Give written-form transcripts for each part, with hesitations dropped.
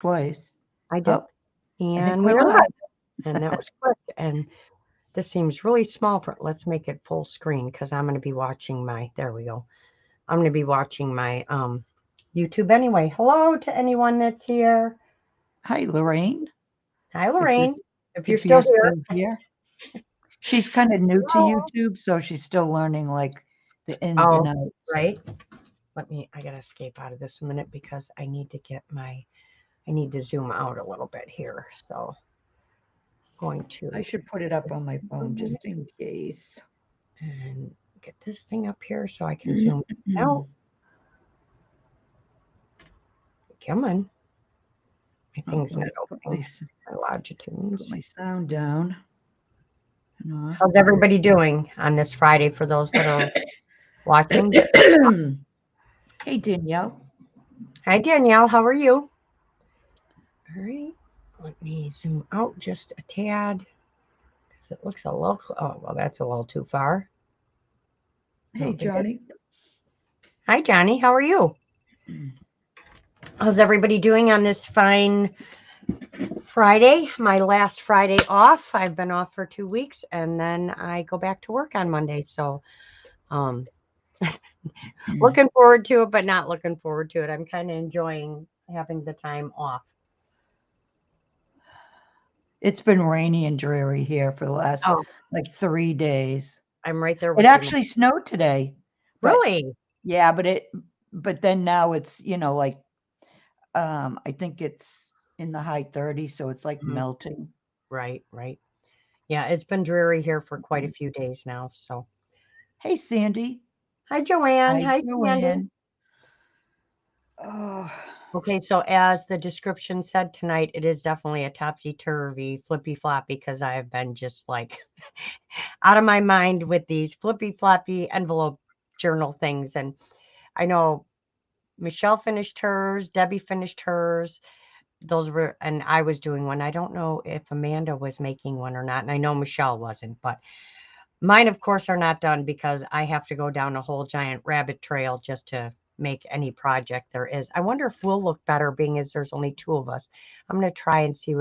twice. I did. Oh, I think And we we're are live. live. And that was quick. And this seems really small for, let's make it full screen because I'm going to be watching there we go. I'm going to be watching my YouTube anyway. Hello to anyone that's here. Hi, Lorraine. Hi, If you're Lorraine. If you're if still you're here. still here, she's kind of new to Hello. YouTube, so she's still learning like the ins and Oh, outs. right. I got to escape out of this a minute because I need to zoom out a little bit here. So going I to should put it up on my phone just in case. and get this thing up here so I can zoom out. Come on. My thing's Let not me opening. My put longitudes. my sound down and off. How's everybody doing on this Friday for those that are watching? Hey, Danielle. Hi, Danielle. How are you? All right. Let me zoom out just a tad because it looks a little. Oh, well, that's a little too far. I Hey, don't think it. Johnny. Hi, Johnny. How are you? How's everybody doing on this fine Friday? My last Friday off. I've been off for 2 weeks and then I go back to work on Monday. So, um, looking forward to it, but not looking forward to it. I'm kind of enjoying having the time off. It's been rainy and dreary here for the last Oh, like 3 days. I'm right there It with you. actually snowed today, but Really? yeah, but then now it's, like, I think it's in the high 30s, so it's like Mhm. melting. Right, right. Yeah, it's been dreary here for quite a few days now. So, Hey, Sandy. hi, Joanne. Hi, Hi, Sandy. Joanne. Oh, Okay, so as the description said tonight, it is definitely a topsy turvy, flippy floppy because I have been just like out of my mind with these flippy floppy envelope journal things. And I know Michelle finished hers, Debbie finished hers. Those were, and I was doing one. I don't know if Amanda was making one or not, and I know Michelle wasn't, but mine, of course, are not done because I have to go down a whole giant rabbit trail just to make any project there is. I wonder if we'll look better being as there's only two of us. I'm going to try and see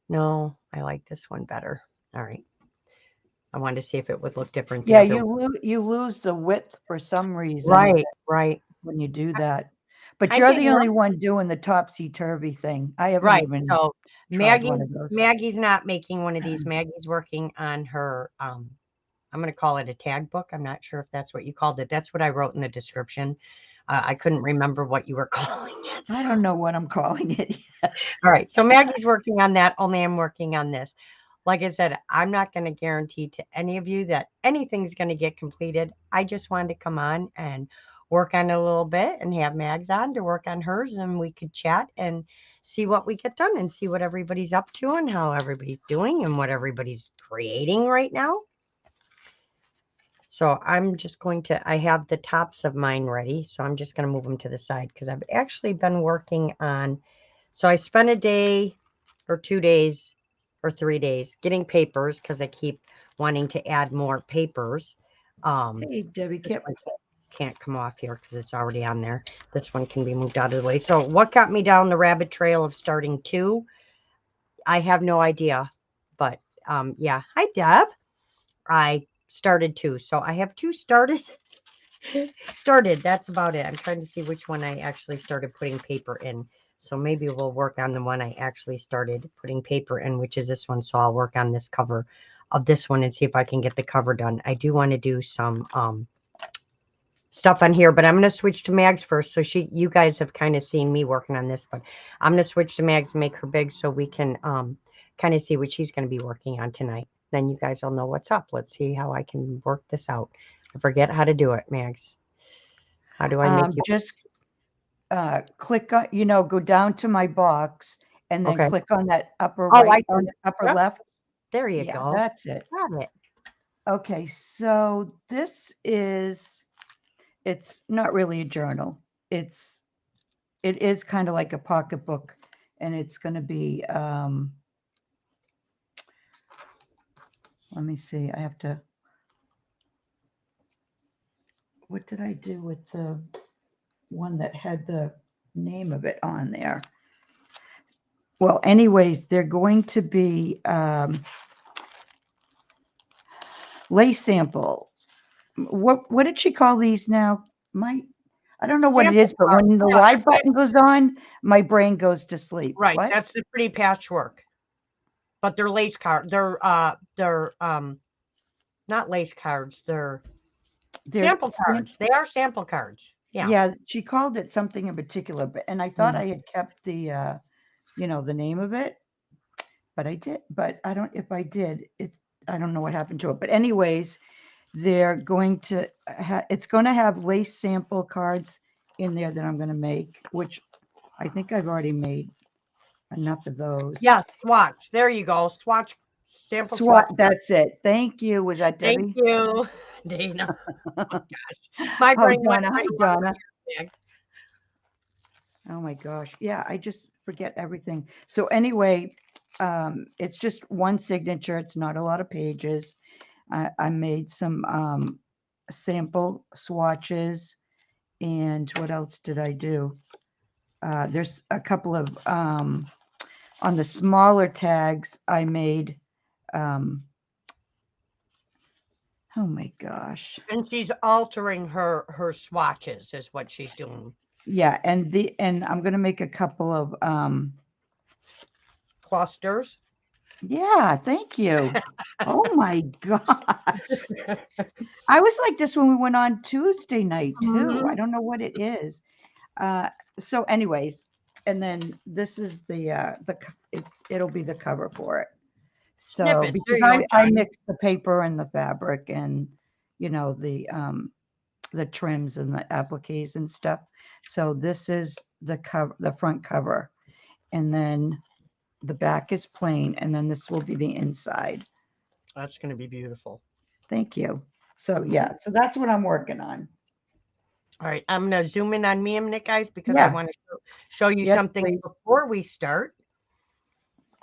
no, I like this one better. All right. I wanted to see if it would look different the yeah, other you way. you lose the width for some reason Right, right. when you do that. But Hi, you're the Danielle. only one doing the topsy-turvy thing. I haven't Right. even So tried one of those. Maggie's not making one of these. Maggie's working on her I'm going to call it a tag book. I'm not sure if that's what you called it. That's what I wrote in the description. I couldn't remember what you were calling it. I don't know what I'm calling it. All right. So Maggie's working on that. Only I'm working on this. Like I said, I'm not going to guarantee to any of you that anything's going to get completed. I just wanted to come on and work on it a little bit and have Mags on to work on hers and we could chat and see what we get done and see what everybody's up to and how everybody's doing and what everybody's creating right now. So I'm just going to, I have the tops of mine ready. So I'm just going to move them to the side because I've actually been working on, so I spent a day or 2 days or 3 days getting papers because I keep wanting to add more papers. Um, Hey, Debbie this Kip. one can't come off here because it's already on there. This one can be moved out of the way. So what got me down the rabbit trail of starting two? I have no idea, but yeah. Hi, Deb. I started two. So I have two started. Started. That's about it. I'm trying to see which one I actually started putting paper in. So maybe we'll work on the one I actually started putting paper in, which is this one. So I'll work on this cover of this one and see if I can get the cover done. I do want to do some stuff on here, but I'm going to switch to Mags first. So you guys have kind of seen me working on this, but I'm going to switch to Mags and make her big so we can kind of see what she's going to be working on tonight. Then you guys will know what's up. Let's see how I can work this out. I forget how to do it, Mags. How do I make you? Just click on, go down to my box and then Okay. click on that upper Oh, I right or see it. upper Yep. left. There you Yeah, go. that's it. Got it. Okay, so it's not really a journal. It is kind of like a pocketbook, and it's going to be, let me see, what did I do with the one that had the name of it on there? Well, anyways, they're going to be lace sample. What did she call these now? I don't know what it Sample is, but card. when the Yeah, live button goes on, my brain goes to sleep. right. What? That's the pretty patchwork. But they're lace card. They're not lace cards. They're They're sample cards. They are sample cards. Yeah. yeah, she called it something in particular, but and I thought Mm. I had kept the the name of it, but I did, but I don't if I did, I don't know what happened to it. But anyways, they're going to it's going to have lace sample cards in there that I'm going to make, which I think I've already made enough of those. Yeah, swatch. There you go. Swatch. Sample SWAT, swatch. that's it. Thank you. Was that Thank Debbie? you, Dana. Oh, gosh. My Oh, brain went Donna. right Hi, along Donna. with your bags. Oh my gosh. Yeah, I just forget everything. So anyway, it's just one signature. It's not a lot of pages. I made some sample swatches. And what else did I do? There's a couple of on the smaller tags I made oh my gosh. And she's altering her swatches is what she's doing. Yeah, and I'm gonna make a couple of Clusters. yeah, thank you. Oh my gosh. I was like this when we went on Tuesday night too. I Mhm. don't know what it is. So anyways, and then this is it'll be the cover for it. So Snippets. There because you go, I done. mixed the paper and the fabric and the trims and the appliques and stuff. So this is the front cover, and then the back is plain, and then this will be the inside. That's going to be beautiful. Thank you. So yeah, so that's what I'm working on. All right, I'm going to zoom in on me a minute, guys, because I Yeah. want to show you Yes, something please. before we start.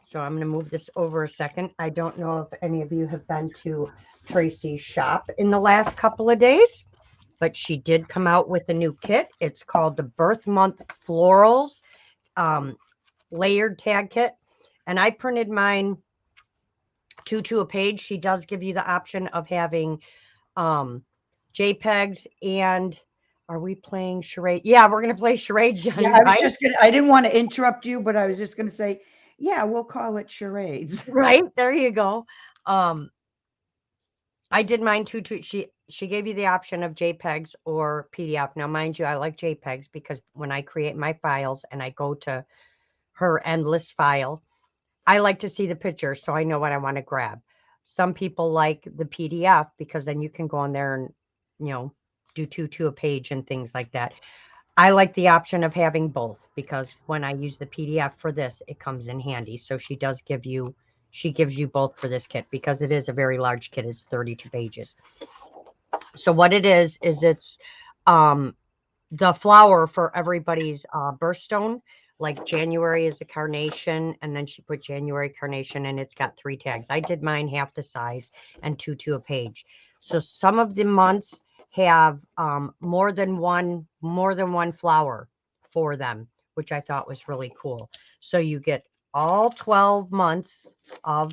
So I'm going to move this over a second. I don't know if any of you have been to Tracie's shop in the last couple of days, but she did come out with a new kit. It's called the Birth Month Florals layered tag kit. And I printed mine 2 a page. She does give you the option of having JPEGs and are we playing charade? Yeah, we're going to play charades, Johnny, Yeah, right? I didn't want to interrupt you, but I was just gonna say, yeah, we'll call it charades. Right, there you go. I did mine too. She gave you the option of JPEGs or PDF. Now, mind you, I like JPEGs because when I create my files and I go to her endless file, I like to see the pictures so I know what I want to grab. Some people like the PDF because then you can go on there and, do two a page and things like that. I like the option of having both because when I use the PDF for this, it comes in handy. So she gives you both for this kit because it is a very large kit. It's 32 pages. So what it is it's the flower for everybody's birthstone. Like January is the carnation, and then she put January carnation, and it's got 3 tags. I did mine half the size and 2 a page. So some of the months have more than one flower for them, which I thought was really cool. So you get all 12 months of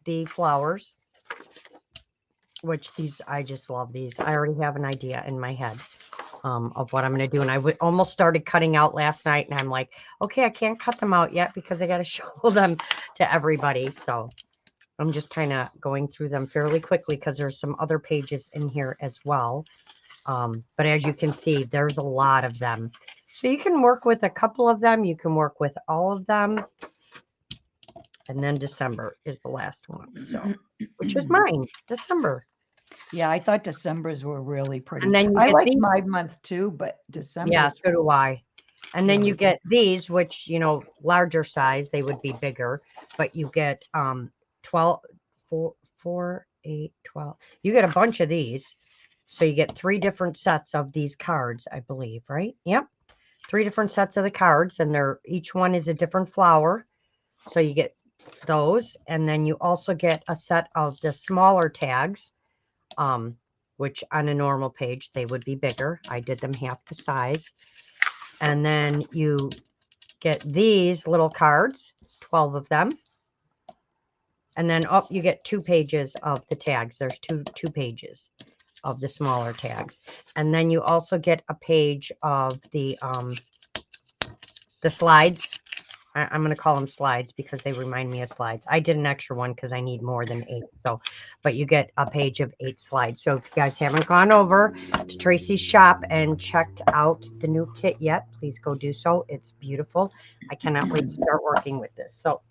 the flowers, which I just love these. I already have an idea in my head of what I'm going to do. And I almost started cutting out last night, and I'm like, okay, I can't cut them out yet because I got to show them to everybody. So I'm just kind of going through them fairly quickly because there's some other pages in here as well. But as you can see, there's a lot of them. So you can work with a couple of them. You can work with all of them. And then December is the last one. So, which is mine, December. Yeah, I thought December's were really pretty. And then you I get like these. my month too, but December. Yeah, so do I. And then you really get these, which, larger size, they would be bigger, but you get 12, 4, 8, 12. You get a bunch of these. So you get 3 different sets of these cards, I believe, right? Yep. 3 different sets of the cards, and each one is a different flower. So you get those, and then you also get a set of the smaller tags, which on a normal page, they would be bigger. I did them half the size. And then you get these little cards. 12 of them. And then up you get 2 pages of the tags. There's two pages of the smaller tags. And then you also get a page of the slides. I'm going to call them slides because they remind me of slides. I did an extra one because I need more than 8. So, but you get a page of 8 slides. So if you guys haven't gone over to Tracie's shop and checked out the new kit yet, please go do so. It's beautiful. I cannot wait to start working with this. So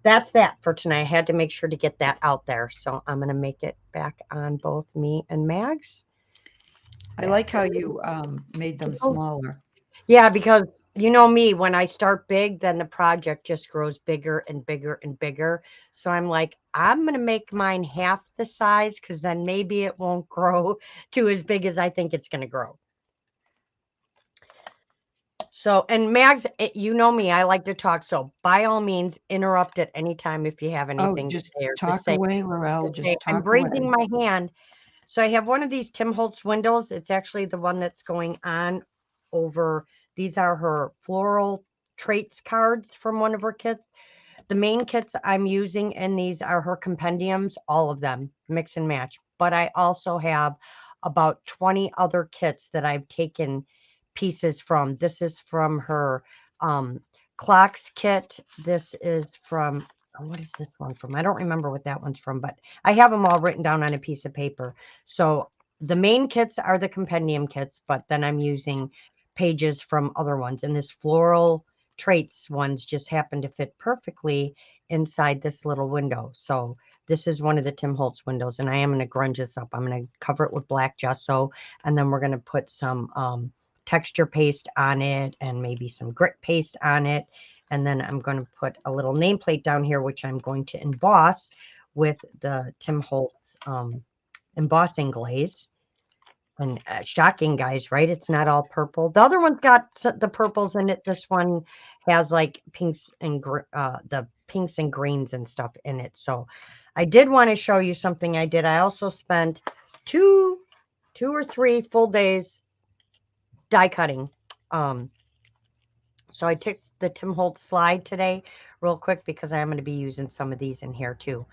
that's that for tonight. I had to make sure to get that out there. So I'm going to make it back on both me and Mags. I like how you made them smaller. Yeah, because you know me, when I start big, then the project just grows bigger and bigger and bigger. So I'm like, I'm going to make mine half the size because then maybe it won't grow to as big as I think it's going to grow. So, and Mags, you know me, I like to talk. So by all means, interrupt at any time if you have anything to say. Or Talk say, away, Lorelle. Just I'm talk raising away. my hand. So I have one of these Tim Holtz windows. It's actually the one that's going on over. These are her floral traits cards from one of her kits. The main kits I'm using in these are her compendiums, all of them, mix and match. But I also have about 20 other kits that I've taken pieces from. This is from her clocks kit. This is from, what is this one from? I don't remember what that one's from, but I have them all written down on a piece of paper. So the main kits are the compendium kits, but then I'm using pages from other ones. And this floral traits ones just happen to fit perfectly inside this little window. So this is one of the Tim Holtz windows, and I am going to grunge this up. I'm going to cover it with black gesso, and then we're going to put some texture paste on it and maybe some grit paste on it. And then I'm going to put a little nameplate down here, which I'm going to emboss with the Tim Holtz embossing glaze. And shocking, guys, right? It's not all purple. The other one's got the purples in it. This one has like pinks and the pinks and greens and stuff in it. So I did want to show you something I did. I also spent two or three full days die cutting. So I took the Tim Holtz slide today real quick because I'm going to be using some of these in here too.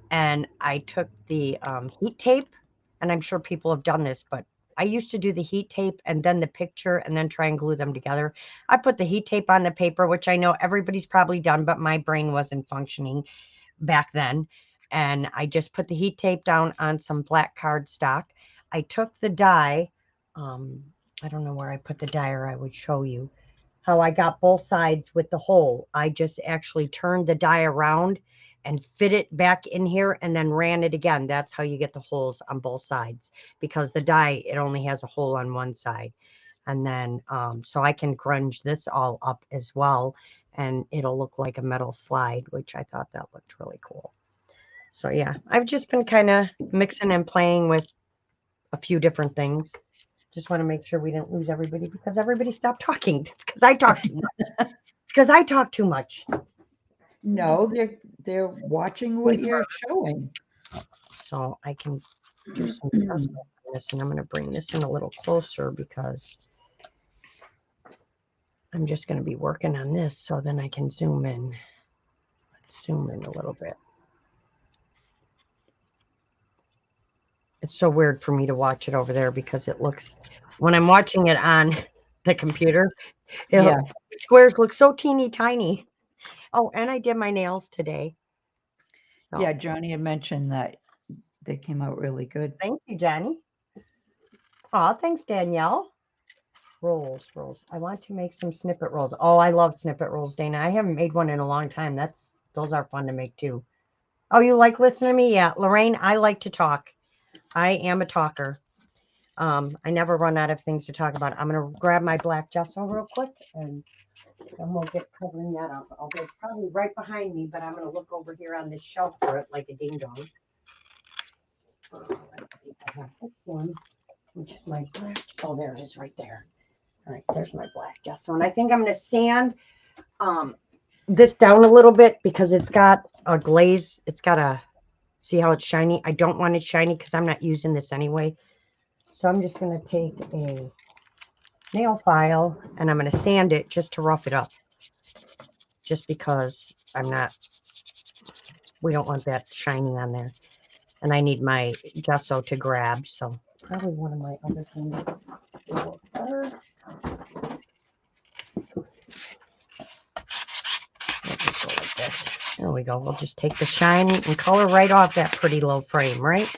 And I took the heat tape, and I'm sure people have done this, but I used to do the heat tape and then the picture and then try and glue them together. I put the heat tape on the paper, which I know everybody's probably done, but my brain wasn't functioning back then. And I just put the heat tape down on some black cardstock. I took the die. I don't know where I put the die, or I would show you how I got both sides with the hole. I just actually turned the die around and fit it back in here and then ran it again. That's how you get the holes on both sides, because the die, it only has a hole on one side. And then, so I can grunge this all up as well, and it'll look like a metal slide, which I thought that looked really cool. So yeah, I've just been kind of mixing and playing with a few different things. Just want to make sure we didn't lose everybody, because everybody stopped talking. It's because I talk too much. It's because I talk too much. No, they're watching what you're showing. So I can do some adjustment on this, and I'm going to bring this in a little closer because I'm just going to be working on this, so then I can zoom in. Let's zoom in a little bit. It's so weird for me to watch it over there because it looks, when I'm watching it on the computer, squares look so teeny tiny. Oh, and I did my nails today. So. Yeah, Johnny had mentioned that they came out really good. Thank you, Johnny. Oh, thanks, Danielle. Rolls. I want to make some snippet rolls. Oh, I love snippet rolls, Dana. I haven't made one in a long time. Those are fun to make too. Oh, you like listening to me? Yeah, Lorraine, I like to talk. I am a talker. I never run out of things to talk about. I'm going to grab my black gesso real quick, and then we'll get covering that up. Although it's probably right behind me, but I'm going to look over here on this shelf for it like a ding dong. I think I have this one, which is my black. Oh, there it is right there. All right, there's my black gesso. And I think I'm going to sand this down a little bit because it's got a glaze. It's got a, see how it's shiny? I don't want it shiny because I'm not using this anyway. So I'm just going to take a nail file and I'm going to sand it just to rough it up. Just because we don't want that shiny on there. And I need my gesso to grab, so probably one of my other things will work better. We'll just go like this. There we go. We'll just take the shine and color right off that pretty low frame, right?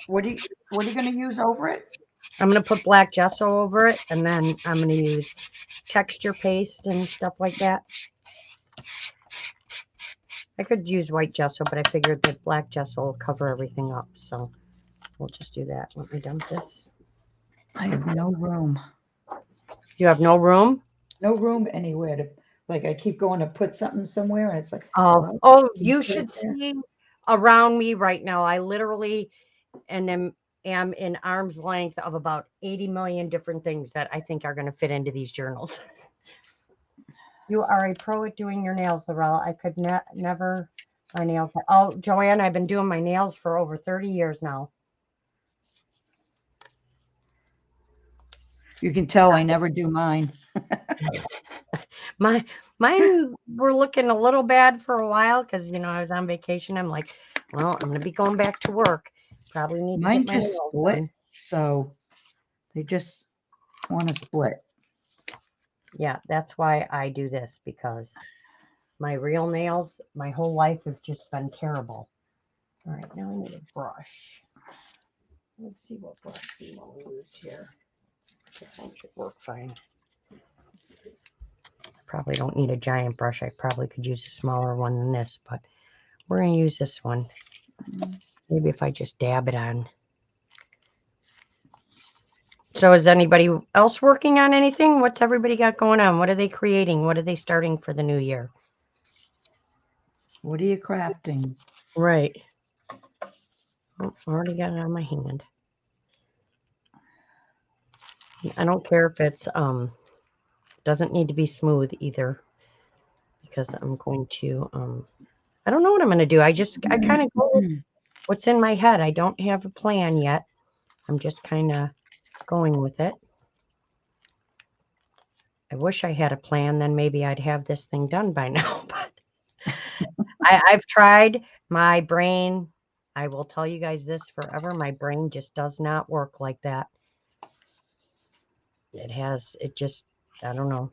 What are you going to use over it? I'm going to put black gesso over it, and then I'm going to use texture paste and stuff like that. I could use white gesso, but I figured that black gesso will cover everything up. So we'll just do that. Let me dump this. I have no room. You have no room? No room anywhere to, like, I keep going to put something somewhere and it's like, oh, you should see around me right now. I literally am in arm's length of about 80 million different things that I think are going to fit into these journals. You are a pro at doing your nails, Lorelle. I could never my nails. Oh, Joanne, I've been doing my nails for over 30 years now. You can tell I never do mine. Mine were looking a little bad for a while because, you know, I was on vacation. I'm like, well, I'm going to be going back to work. Probably need Mine to get my just nails split, done. so they just want to split. Yeah, that's why I do this, because my real nails, my whole life have just been terrible. All right, now I need a brush. Let's see what brush we want to use here. This one should work fine. Probably don't need a giant brush. I probably could use a smaller one than this, but we're going to use this one. Maybe if I just dab it on. So is anybody else working on anything? What's everybody got going on? What are they creating? What are they starting for the new year? What are you crafting? Right. Oh, I already got it on my hand. I don't care if it's doesn't need to be smooth either, because I'm going to I don't know what I'm going to do. I kind of go with what's in my head. I don't have a plan yet. I'm just kind of going with it. I wish I had a plan, then maybe I'd have this thing done by now, but I've tried. My brain, I will tell you guys this forever, my brain just does not work like that. I don't know.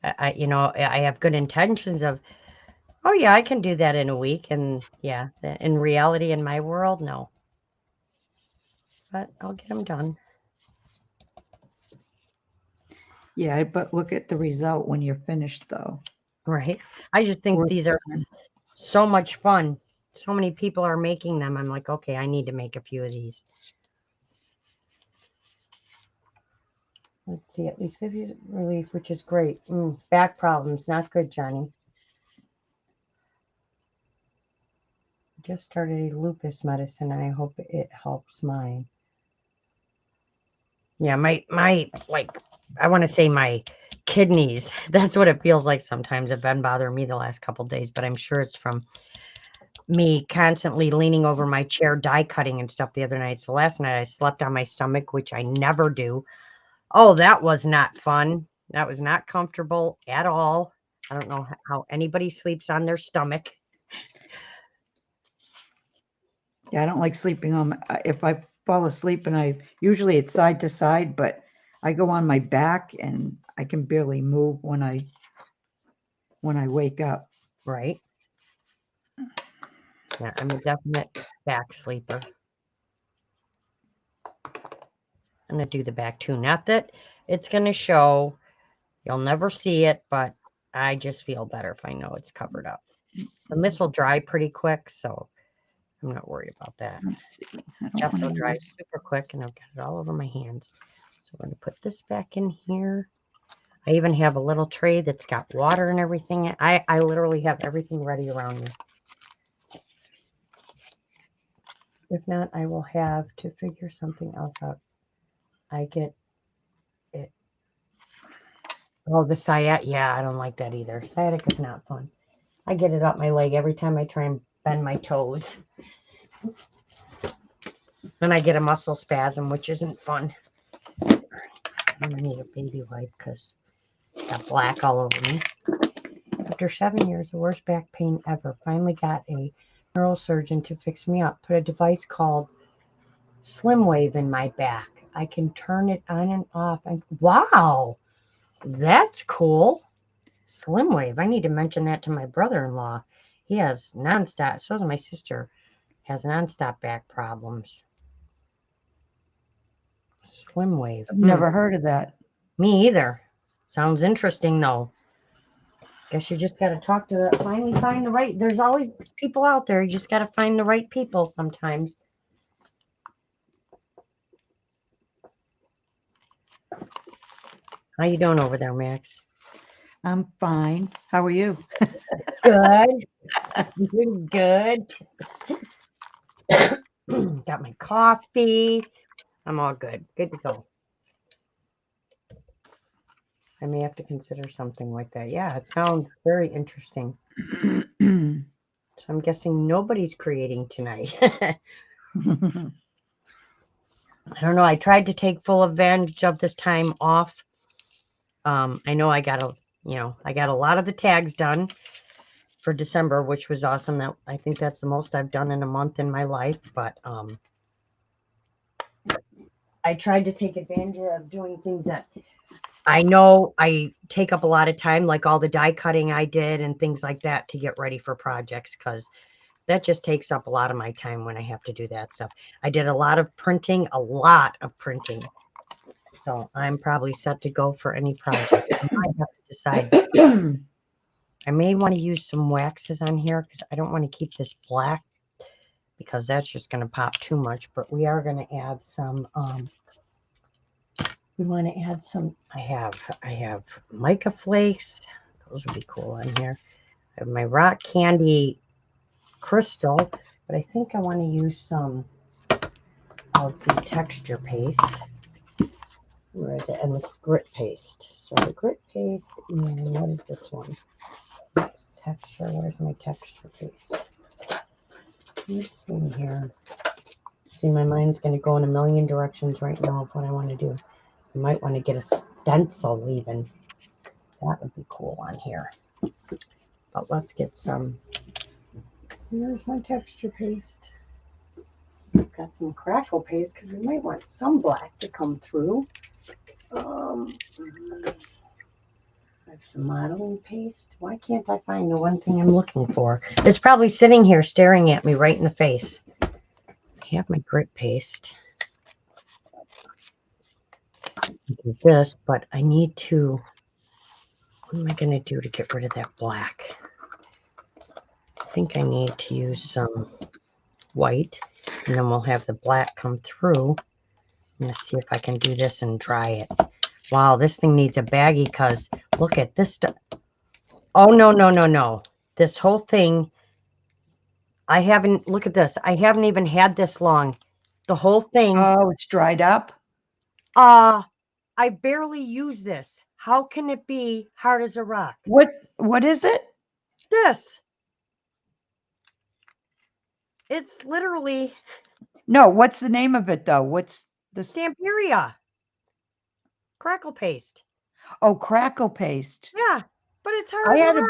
I have good intentions of, oh yeah, I can do that in a week. And yeah, in reality, in my world, no. But I'll get them done. Yeah, but look at the result when you're finished, though. Right. I just think these are so much fun. So many people are making them. I'm like, okay, I need to make a few of these. Let's see, at least 50 relief, which is great. Back problems, not good, Johnny. Just started a lupus medicine, and I hope it helps mine. Yeah, my like, I want to say my kidneys. That's what it feels like sometimes. It's been bothering me the last couple of days, but I'm sure it's from me constantly leaning over my chair, die cutting and stuff the other night. So last night I slept on my stomach, which I never do. Oh, that was not fun. That was not comfortable at all. I don't know how anybody sleeps on their stomach. Yeah, I don't like sleeping on if I fall asleep, and usually it's side to side, but I go on my back and I can barely move when I wake up. Right. Yeah, I'm a definite back sleeper. I'm going to do the back too. Not that it's going to show. You'll never see it, but I just feel better if I know it's covered up. The mist will dry pretty quick, so I'm not worried about that. Let's see. Just will dry super quick, and I've got it all over my hands. So we're going to put this back in here. I even have a little tray that's got water and everything. I literally have everything ready around me. If not, I will have to figure something else out. I get it. Oh, the sciatic. Yeah, I don't like that either. Sciatic is not fun. I get it up my leg every time I try and bend my toes. Then I get a muscle spasm, which isn't fun. I'm gonna need a baby wipe because got black all over me. After 7 years, the worst back pain ever. Finally got a neurosurgeon to fix me up. Put a device called Slim Wave in my back. I can turn it on and off. And wow, that's cool. Slim Wave. I need to mention that to my brother-in-law. He has nonstop. So does my sister. Has nonstop back problems. Slim Wave. I've never heard of that. Me either. Sounds interesting though. Guess you just gotta talk to finally find the right. There's always people out there. You just gotta find the right people sometimes. How you doing over there, Max? I'm fine. How are you? Good. Doing good. Got my coffee. I'm all good. Good to go. I may have to consider something like that. Yeah, it sounds very interesting. So I'm guessing nobody's creating tonight. I don't know. I tried to take full advantage of this time off. I know I got a lot of the tags done for December, which was awesome. That I think that's the most I've done in a month in my life. But I tried to take advantage of doing things that I know I take up a lot of time, like all the die cutting I did and things like that to get ready for projects, because that just takes up a lot of my time when I have to do that stuff. I did a lot of printing. So I'm probably set to go for any project. I might have to decide. I may want to use some waxes on here because I don't want to keep this black because that's just going to pop too much. But we are going to add some. We want to add some. I have mica flakes. Those would be cool on here. I have my rock candy crystal, but I think I want to use some of the texture paste. Where is it? And the grit paste. So the grit paste, and what is this one? It's texture. Where's my texture paste? Let's see here. See, my mind's going to go in a million directions right now of what I want to do. I might want to get a stencil even. That would be cool on here. But let's get some. Here's my texture paste. Got some crackle paste because we might want some black to come through. I have some modeling paste. Why can't I find the one thing I'm looking for? It's probably sitting here staring at me right in the face. I have my grit paste. Do this, but I need to. What am I going to do to get rid of that black? I think I need to use some white, and then we'll have the black come through. I'm going to see if I can do this and dry it. Wow, this thing needs a baggie because look at this stuff. Oh, no. This whole thing, look at this. I haven't even had this long. The whole thing. Oh, it's dried up. I barely use this. How can it be hard as a rock? What is it? This. It's literally. No, what's the name of it though? What's the Stamperia. Crackle paste. Oh, crackle paste. Yeah, but it's hard as a rock.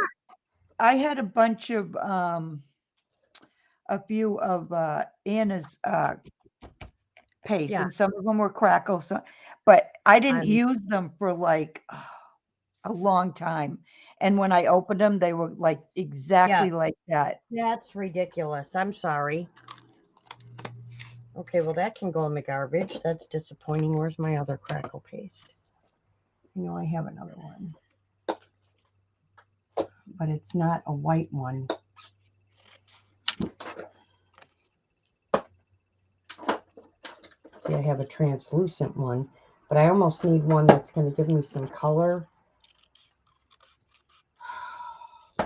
I had a bunch of a few of Anna's paste, Yeah. and some of them were crackle. But I didn't I'm- use them for like a long time. And when I opened them, they were like exactly like that. That's ridiculous. I'm sorry. Okay, well, that can go in the garbage. That's disappointing. Where's my other crackle paste? I know I have another one, but it's not a white one. See, I have a translucent one, but I almost need one that's going to give me some color.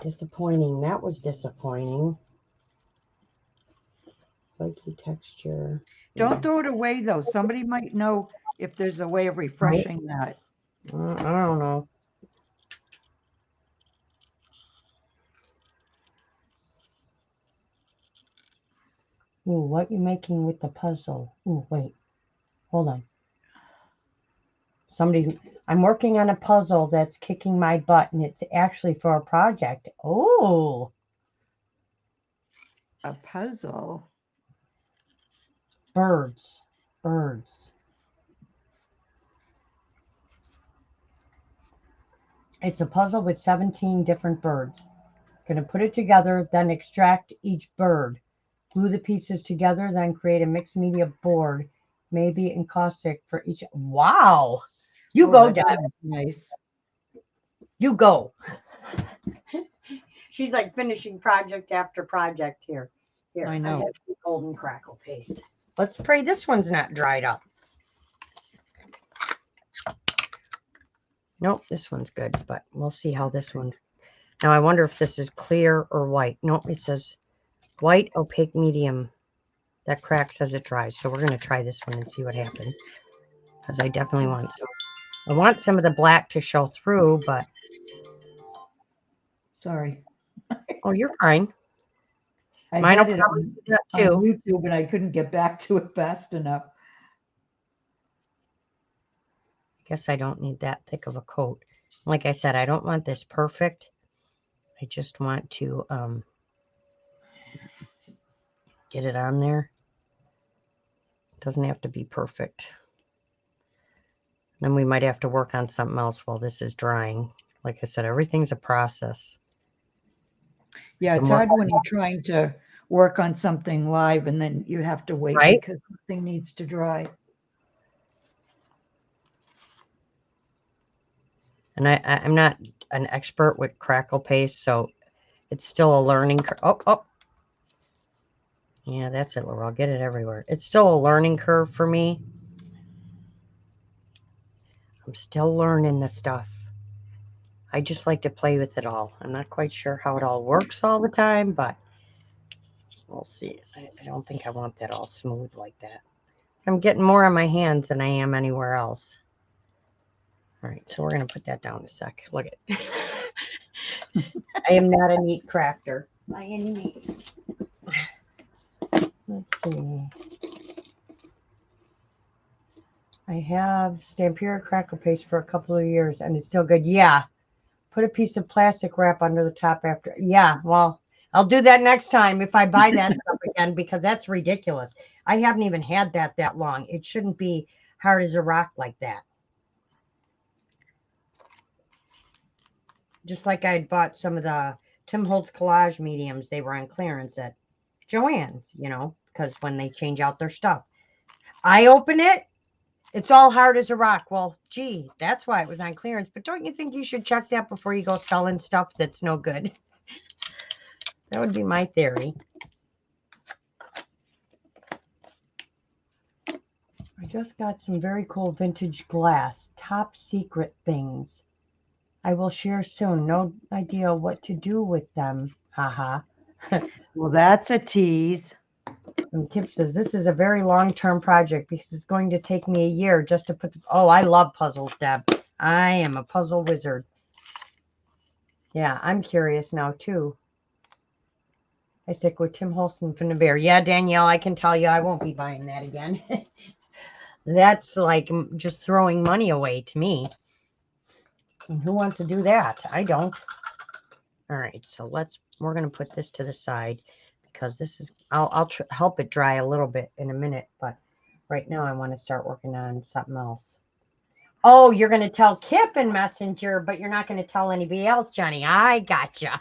Disappointing. That was disappointing. Flaky texture. Don't throw it away though. Somebody might know if there's a way of refreshing that. I don't know. Ooh, what you making with the puzzle? Ooh, wait. Hold on. I'm working on a puzzle that's kicking my butt, and it's actually for a project. Oh, A puzzle. birds. Birds. It's a puzzle with 17 different birds. Going to put it together, then extract each bird. Glue the pieces together, then create a mixed media board, maybe encaustic for each. Wow. You Oh, go, that Deb. sounds nice. You go. She's like finishing project after project here. Here, I know. got some golden crackle paste. Let's pray this one's not dried up. Nope, this one's good, but we'll see how this one's. Now I wonder if this is clear or white. Nope, it says white opaque medium that cracks as it dries. So we're going to try this one and see what happens, because I definitely want some. I want some of the black to show through, but Sorry. oh, you're fine. I Mine will had it probably on, do that on too. YouTube and I couldn't get back to it fast enough. Guess I don't need that thick of a coat. Like I said, I don't want this perfect. I just want to get it on there. It doesn't have to be perfect. Then we might have to work on something else while this is drying. Like I said, everything's a process. Yeah, it's hard when you're trying to work on something live and then you have to wait Right? because something needs to dry. And I'm not an expert with crackle paste, so it's still a learning curve. Oh. Yeah, that's it, Lorelle. Get it everywhere. It's still a learning curve for me. I'm still learning the stuff. I just like to play with it all. I'm not quite sure how it all works all the time, but we'll see. I don't think I want that all smooth like that. I'm getting more on my hands than I am anywhere else. All right, so we're going to put that down a sec. Look at it. I am not a neat crafter by any means. Let's see. I have Stampura crackle paste for a couple of years, and it's still good. Yeah. Put a piece of plastic wrap under the top after. Yeah, well, I'll do that next time if I buy that stuff again, because that's ridiculous. I haven't even had that long. It shouldn't be hard as a rock like that. Just like I'd bought some of the Tim Holtz collage mediums. They were on clearance at Joann's, because when they change out their stuff. I open it. It's all hard as a rock. Well, gee, that's why it was on clearance. But don't you think you should check that before you go selling stuff that's no good? That would be my theory. I just got some very cool vintage glass. Top secret things. I will share soon. No idea what to do with them. Haha. Well, that's a tease. And Kip says, this is a very long-term project because it's going to take me a year just to put oh, I love puzzles, Deb. I am a puzzle wizard. Yeah, I'm curious now, too. I stick with Tim Holston from the Bear. Yeah, Danielle, I can tell you I won't be buying that again. That's like just throwing money away to me. And who wants to do that? I don't. All right, so we're going to put this to the side because this is, I'll help it dry a little bit in a minute, but right now I want to start working on something else. Oh, you're going to tell Kip in Messenger, but you're not going to tell anybody else, Johnny. I gotcha.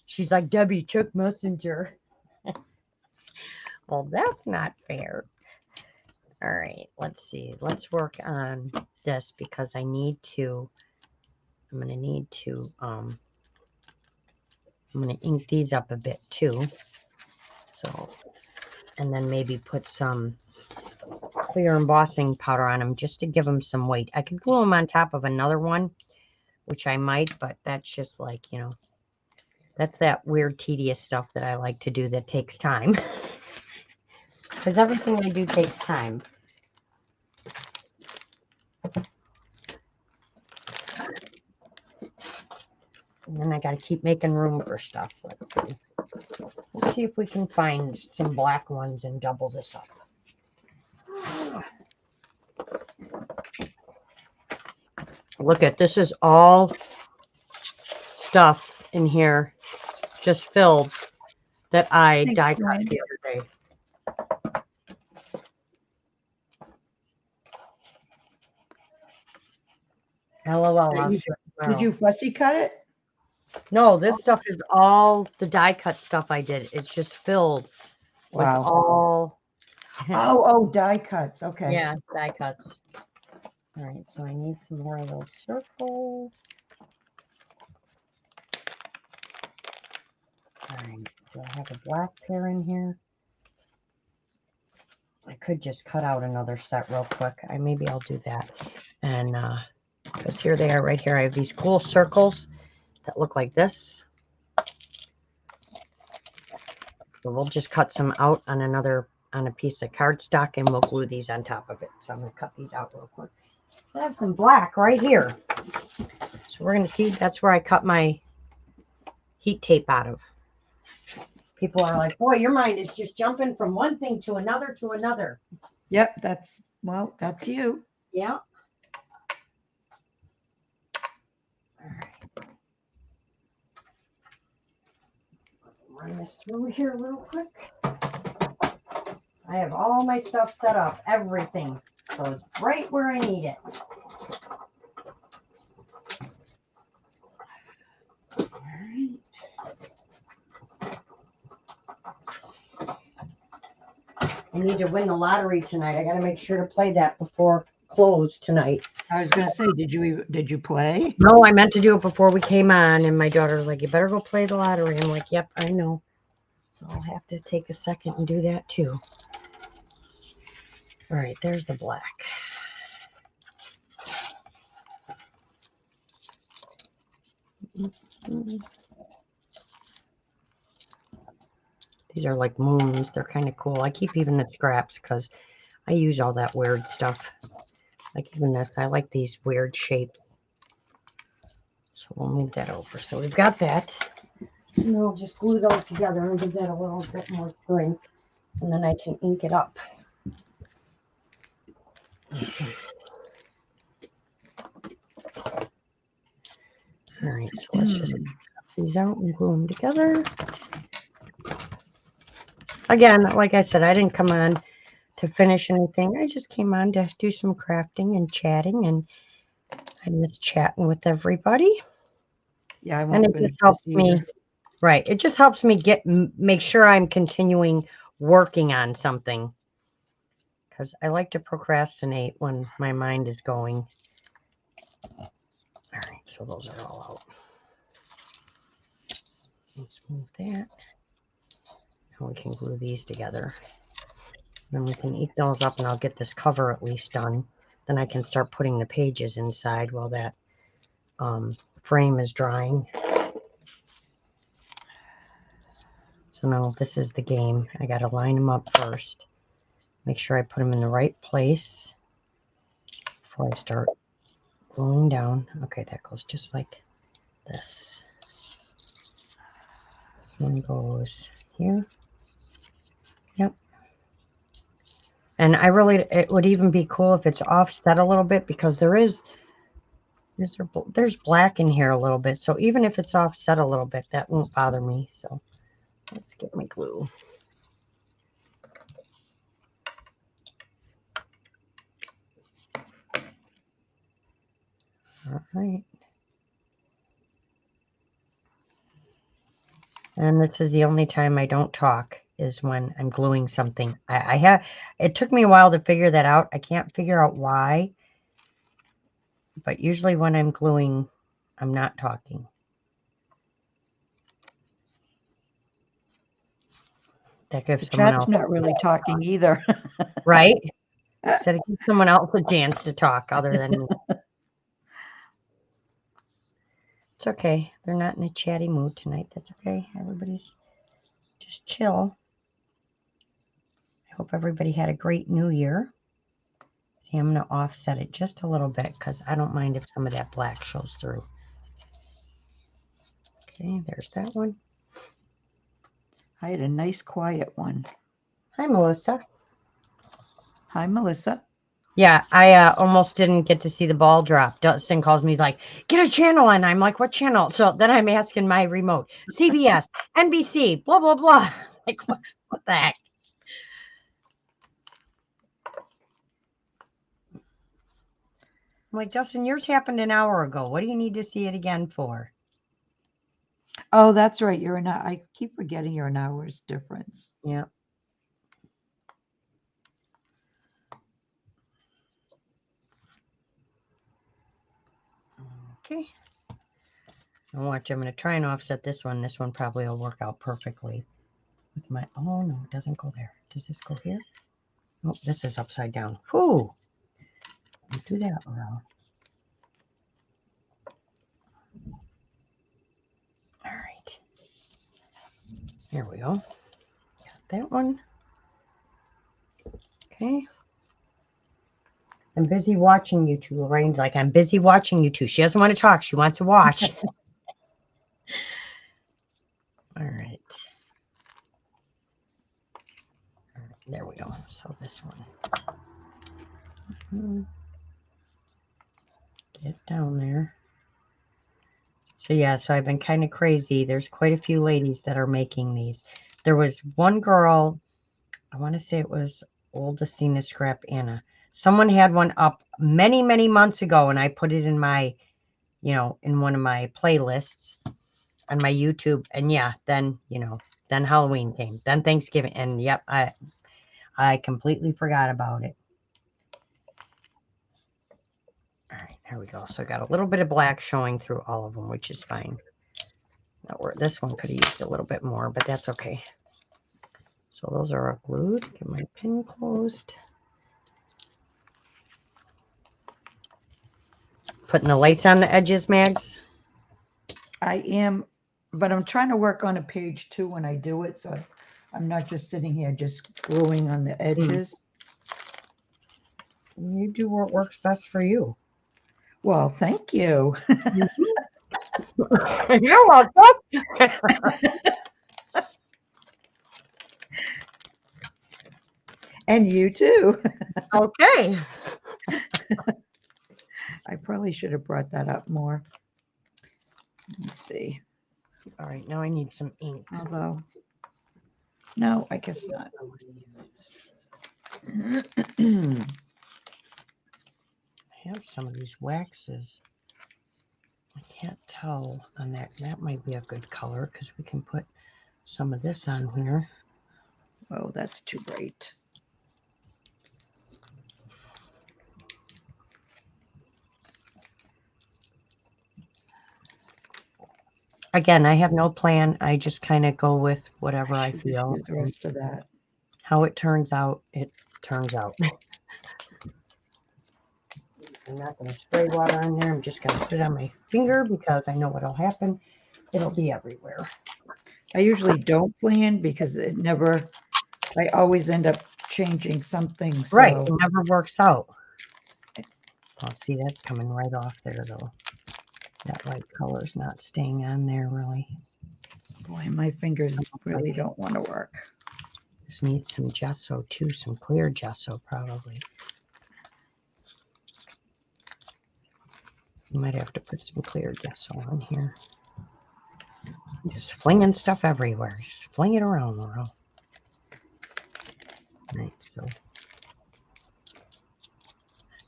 She's like, Debbie, check Messenger. Well, that's not fair. All right, let's see. Let's work on this because I'm going to need to, I'm going to ink these up a bit too. So, and then maybe put some clear embossing powder on them just to give them some weight. I could glue them on top of another one, which I might, but that's just like, that's that weird, tedious stuff that I like to do that takes time. Because everything I do takes time. And then I got to keep making room for stuff. Let's see if we can find some black ones and double this up. Look at this is all stuff in here just filled that I Thanks, die cut Joanne. the other day. LOL. Did you fussy cut it? No, this stuff is all the die cut stuff I did. It's just filled with Wow. all. Oh, die cuts. Okay. Yeah, die cuts. All right, so I need some more of those circles. All right, do I have a black pair in here? I could just cut out another set real quick. Maybe I'll do that. And because here they are right here. I have these cool circles that look like this. So we'll just cut some out on a piece of cardstock and we'll glue these on top of it. So I'm going to cut these out real quick. I have some black right here. So we're going to see, that's where I cut my heat tape out of. People are like, boy, your mind is just jumping from one thing to another to another. Yep, that's you. Yeah. All right. Run this through here real quick. I have all my stuff set up, everything. So it's right where I need it. All right. I need to win the lottery tonight. I got to make sure to play that before close tonight. I was going to say, did you play? No, I meant to do it before we came on, and my daughter was like, you better go play the lottery. I'm like, yep, I know. So I'll have to take a second and do that too. All right, there's the black. These are like moons. They're kind of cool. I keep even the scraps because I use all that weird stuff. Like even this, I like these weird shapes. So we'll move that over. So we've got that. And we'll just glue those together and give that a little bit more strength. And then I can ink it up. All right, so let's just cut these out and glue them together. Again, like I said, I didn't come on to finish anything. I just came on to do some crafting and chatting, and I miss chatting with everybody. Yeah, I And won't it finish just helps this me. either. Right. It just helps me make sure I'm continuing working on something. Because I like to procrastinate when my mind is going. All right, so those are all out. Let's move that. Now we can glue these together. Then we can ink those up and I'll get this cover at least done. Then I can start putting the pages inside while that frame is drying. So now this is the game. I got to line them up first. Make sure I put them in the right place before I start gluing down. Okay, that goes just like this. This one goes here. Yep. And it would even be cool if it's offset a little bit because there's black in here a little bit. So even if it's offset a little bit, that won't bother me. So let's get my glue. All right. And this is the only time I don't talk is when I'm gluing something. It took me a while to figure that out. I can't figure out why. But usually when I'm gluing, I'm not talking. That gives someone Chat's else. not really talking either. Right? So to give someone else a chance to talk other than me. It's okay. They're not in a chatty mood tonight. That's okay. Everybody's just chill. I hope everybody had a great new year. See, I'm going to offset it just a little bit because I don't mind if some of that black shows through. Okay, there's that one. I had a nice quiet one. Hi, Melissa. Hi, Melissa. Yeah, I almost didn't get to see the ball drop. Dustin calls me, he's like, get a channel. And I'm like, what channel? So then I'm asking my remote, CBS, NBC, blah, blah, blah. Like, what the heck? I'm like, Dustin, yours happened an hour ago. What do you need to see it again for? Oh, that's right. You're an. I keep forgetting you're an hour's difference. Yeah. Okay. Now watch, I'm going to try and offset this one. This one probably will work out perfectly with my, oh no, it doesn't go there. Does this go here? Oh, this is upside down. Whew. Don't do that, Lorelle. All right. Here we go. Got that one. Okay. I'm busy watching you two. Lorraine's like, I'm busy watching you two. She doesn't want to talk. She wants to watch. All right. There we go. So this one. Get down there. So yeah, so I've been kind of crazy. There's quite a few ladies that are making these. There was one girl, I want to say it was Old Acina Scrap Anna. Someone had one up many, many months ago, and I put it in my, in one of my playlists on my YouTube. And yeah, then, then Halloween came, then Thanksgiving, and yep, I completely forgot about it. All right, there we go. So I got a little bit of black showing through all of them, which is fine. This one could have used a little bit more, but that's okay. So those are all glued. Get my pin closed. Putting the lace on the edges, Mags? I am, but I'm trying to work on a page too when I do it, so I'm not just sitting here just gluing on the edges. You do what works best for you. Well, thank you. You're welcome. And you too. Okay. I probably should have brought that up more. Let's see. All right, now I need some ink. Although, no, I guess not. I have some of these waxes. I can't tell on that. That might be a good color because we can put some of this on here. Oh, that's too bright. Again, I have no plan. I just kind of go with whatever I should just feel. use the rest of that. How it turns out, it turns out. I'm not going to spray water on there. I'm just going to put it on my finger because I know what'll happen. It'll be everywhere. I usually don't plan because it never, I always end up changing something. So. Right. It never works out. I'll see that coming right off there though. That white color's not staying on there really. Boy, my fingers really don't want to work. This needs some gesso too, some clear gesso probably. You might have to put some clear gesso on here. I'm just flinging stuff everywhere. Just fling it around, Laurel. Right, so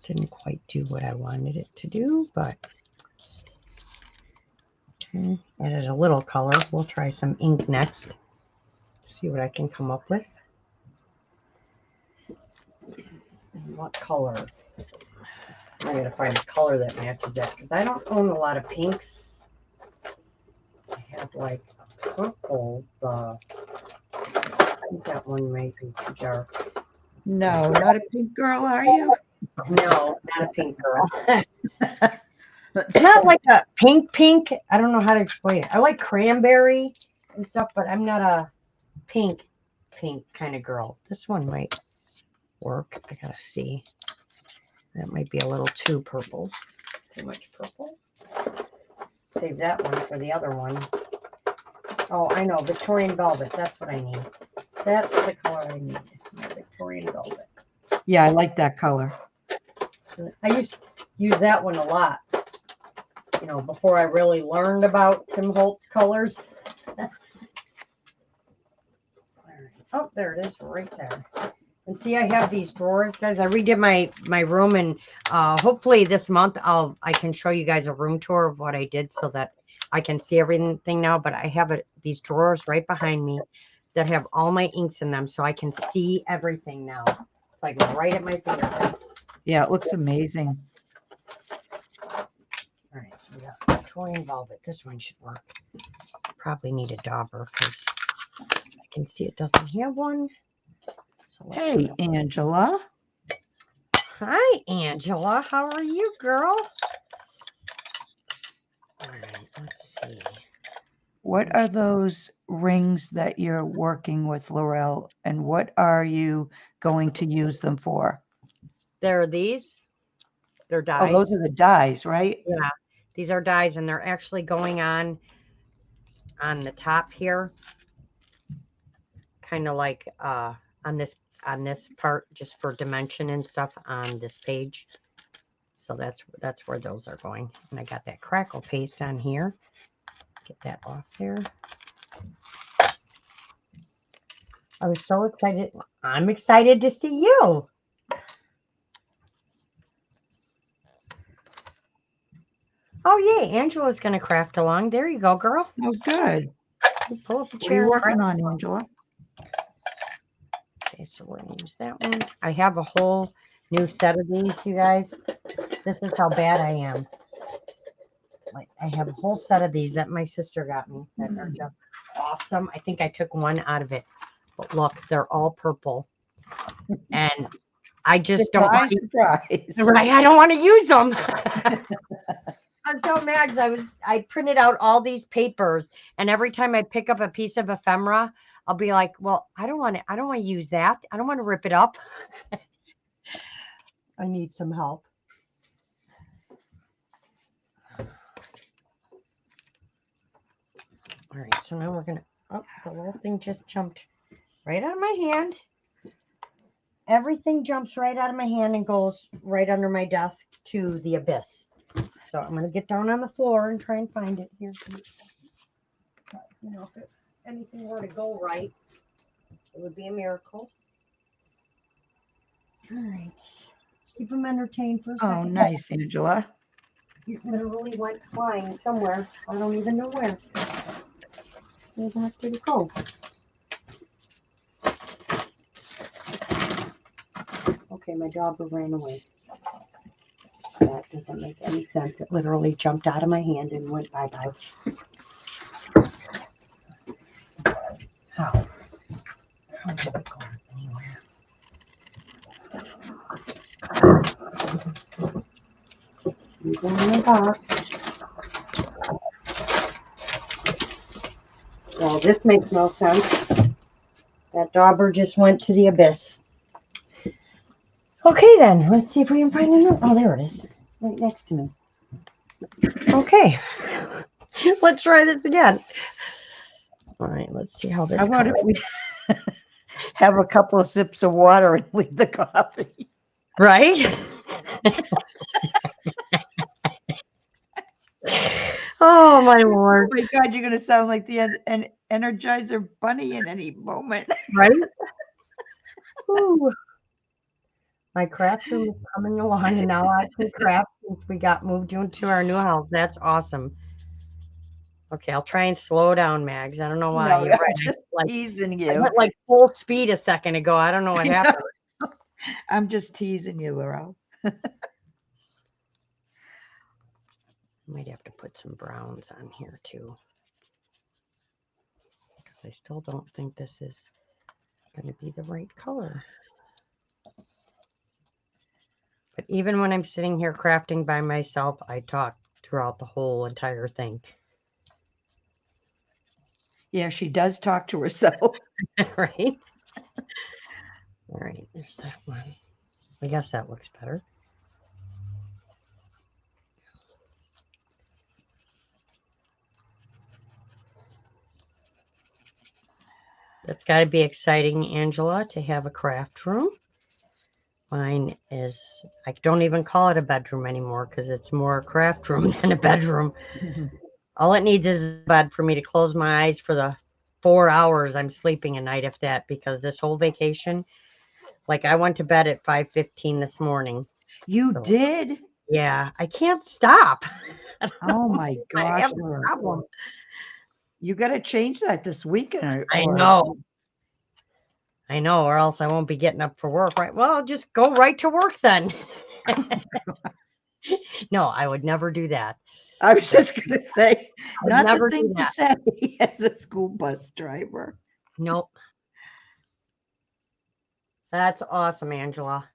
didn't quite do what I wanted it to do, but okay, added a little color. We'll try some ink next. See what I can come up with. What color? I gotta find a color that matches that because I don't own a lot of pinks. I have like purple. I think that one might be too dark. No, not a pink girl, are you? No, not a pink girl. Not like a pink. I don't know how to explain it. I like cranberry and stuff, but I'm not a pink kind of girl. This one might work. I gotta see. That might be a little too purple. Too much purple. Save that one for the other one. Oh, I know. Victorian velvet. That's what I need. That's the color I need. Victorian velvet. Yeah, I like that color. I used to use that one a lot, you know, before I really learned about Tim Holtz colors. Oh, there it is, right there. And see, I have these drawers, guys. I redid my room, and hopefully this month I can show you guys a room tour of what I did so that I can see everything now. But I have these drawers right behind me that have all my inks in them, so I can see everything now. It's like right at my fingertips. Yeah, it looks amazing. All right, so we got Troy and Velvet. This one should work. Probably need a dauber because I can see it doesn't have one. So Hey, Angela. Hi, Angela. How are you, girl? All right, let's see. What are those rings that you're working with, Lorelle, and what are you going to use them for? There are these. They're Oh, dies. those are the dies, right? Yeah, these are dies, and they're actually going on the top here, kind of like on this part, just for dimension and stuff on this page. So that's where those are going. And I got that crackle paste on here. Get that off there. I was so excited. I'm excited to see you. Oh, yay. Angela's going to craft along. There you go, girl. Oh, good. Pull up a What are chair. you working on, Angela? Okay, so we're going to use that one. I have a whole new set of these, you guys. This is how bad I am. Like, I have a whole set of these that my sister got me that are just awesome. I think I took one out of it. But look, they're all purple. And I just don't want to, Surprise. right, I don't want to use them. I'm so mad because I printed out all these papers, and every time I pick up a piece of ephemera, I'll be like, well, I don't want to use that. I don't want to rip it up. I need some help. All right, so now we're gonna, oh, the little thing just jumped right out of my hand. Everything jumps right out of my hand and goes right under my desk to the abyss. So I'm gonna get down on the floor and try and find it here. You know, if anything were to go right, it would be a miracle. All right, keep them entertained for a second. Oh, nice, Angela. It literally went flying somewhere. I don't even know where. Where the heck did it go? Okay, my dauber ran away. That doesn't make any sense. It literally jumped out of my hand and went bye-bye. How? How did it go anywhere? You go in the box. Well, this makes no sense. That dauber just went to the abyss. Okay, then. Let's see if we can find another. Oh, there it is. Right next to me. Okay. Let's try this again. All right, let's see how this How about goes. if we have a couple of sips of water and leave the coffee? Right? Oh, my Oh Lord. my God, you're going to sound like the Energizer Bunny in any moment. Right? Ooh. My craft room is coming along, and now I can craft since we got moved into our new house. That's awesome. Okay, I'll try and slow down, Mags. I don't know why. No, You're I'm right. just teasing I you. went like full speed a second ago. I don't know what happened. I'm just teasing you, Lorelle. Might have to put some browns on here too, because I still don't think this is going to be the right color. But even when I'm sitting here crafting by myself, I talk throughout the whole entire thing. Yeah, she does talk to herself. Right? All right, there's that one. I guess that looks better. That's got to be exciting, Angela, to have a craft room. Mine is, I don't even call it a bedroom anymore because it's more a craft room than a bedroom. All it needs is a bed for me to close my eyes for the 4 hours I'm sleeping a night, if that, because this whole vacation, like I went to bed at 5:15 this morning. You So, did? yeah, I can't stop. Oh my I gosh, have a Laura. problem. You got to change that this weekend, I or know. I know, or else I won't be getting up for work, right? Well, just go right to work then. No, I would never do that. I was just going to say, I would not the never thing do to that. say as a school bus driver. Nope. That's awesome, Angela.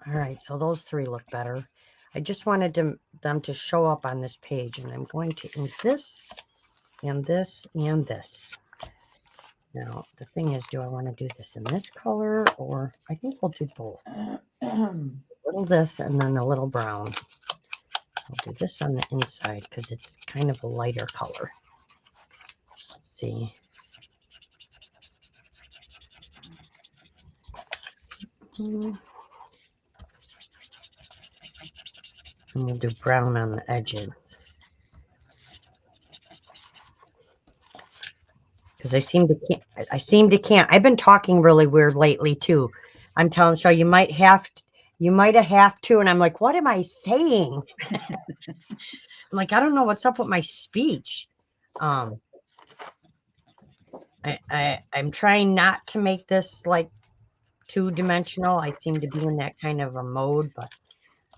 All right, so those three look better. I just wanted them to show up on this page, and I'm going to ink this and this and this. Now, the thing is, do I want to do this in this color, or I think we'll do both. A little this and then a little brown. I'll do this on the inside because it's kind of a lighter color. Let's see. And we'll do brown on the edges. Because I seem to can't. I've been talking really weird lately too. I'm telling Shaw, you might have to, and I'm like, what am I saying? I'm like, I don't know what's up with my speech. I'm trying not to make this like two-dimensional. I seem to be in that kind of a mode, but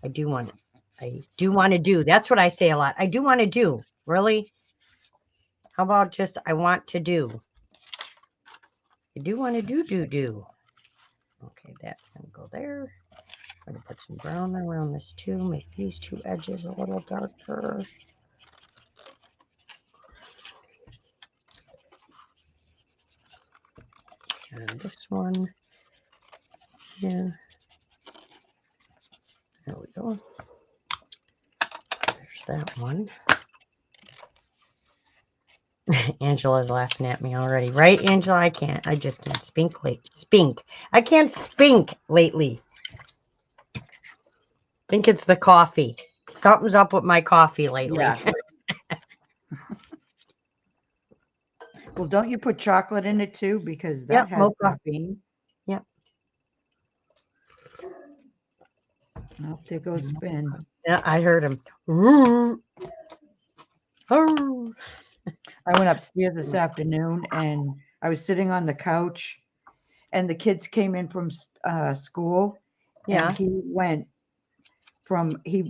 I do want to do. That's what I say a lot. I do want to do. Really? How about just I want to do? I do want to do. Okay, that's going to go there. I'm going to put some brown around this too. Make these two edges a little darker. And this one here. There we go. There's that one. Angela's laughing at me already. Right, Angela? I just can't spink. I can't spink lately. I think it's the coffee. Something's up with my coffee lately. Yeah. Well, don't you put chocolate in it too? Because that Yep, has mocha. caffeine. Yep. Oh, there goes Spin. Yeah, I heard him. Ooh. Oh. I went upstairs this afternoon and I was sitting on the couch and the kids came in from school. Yeah. And he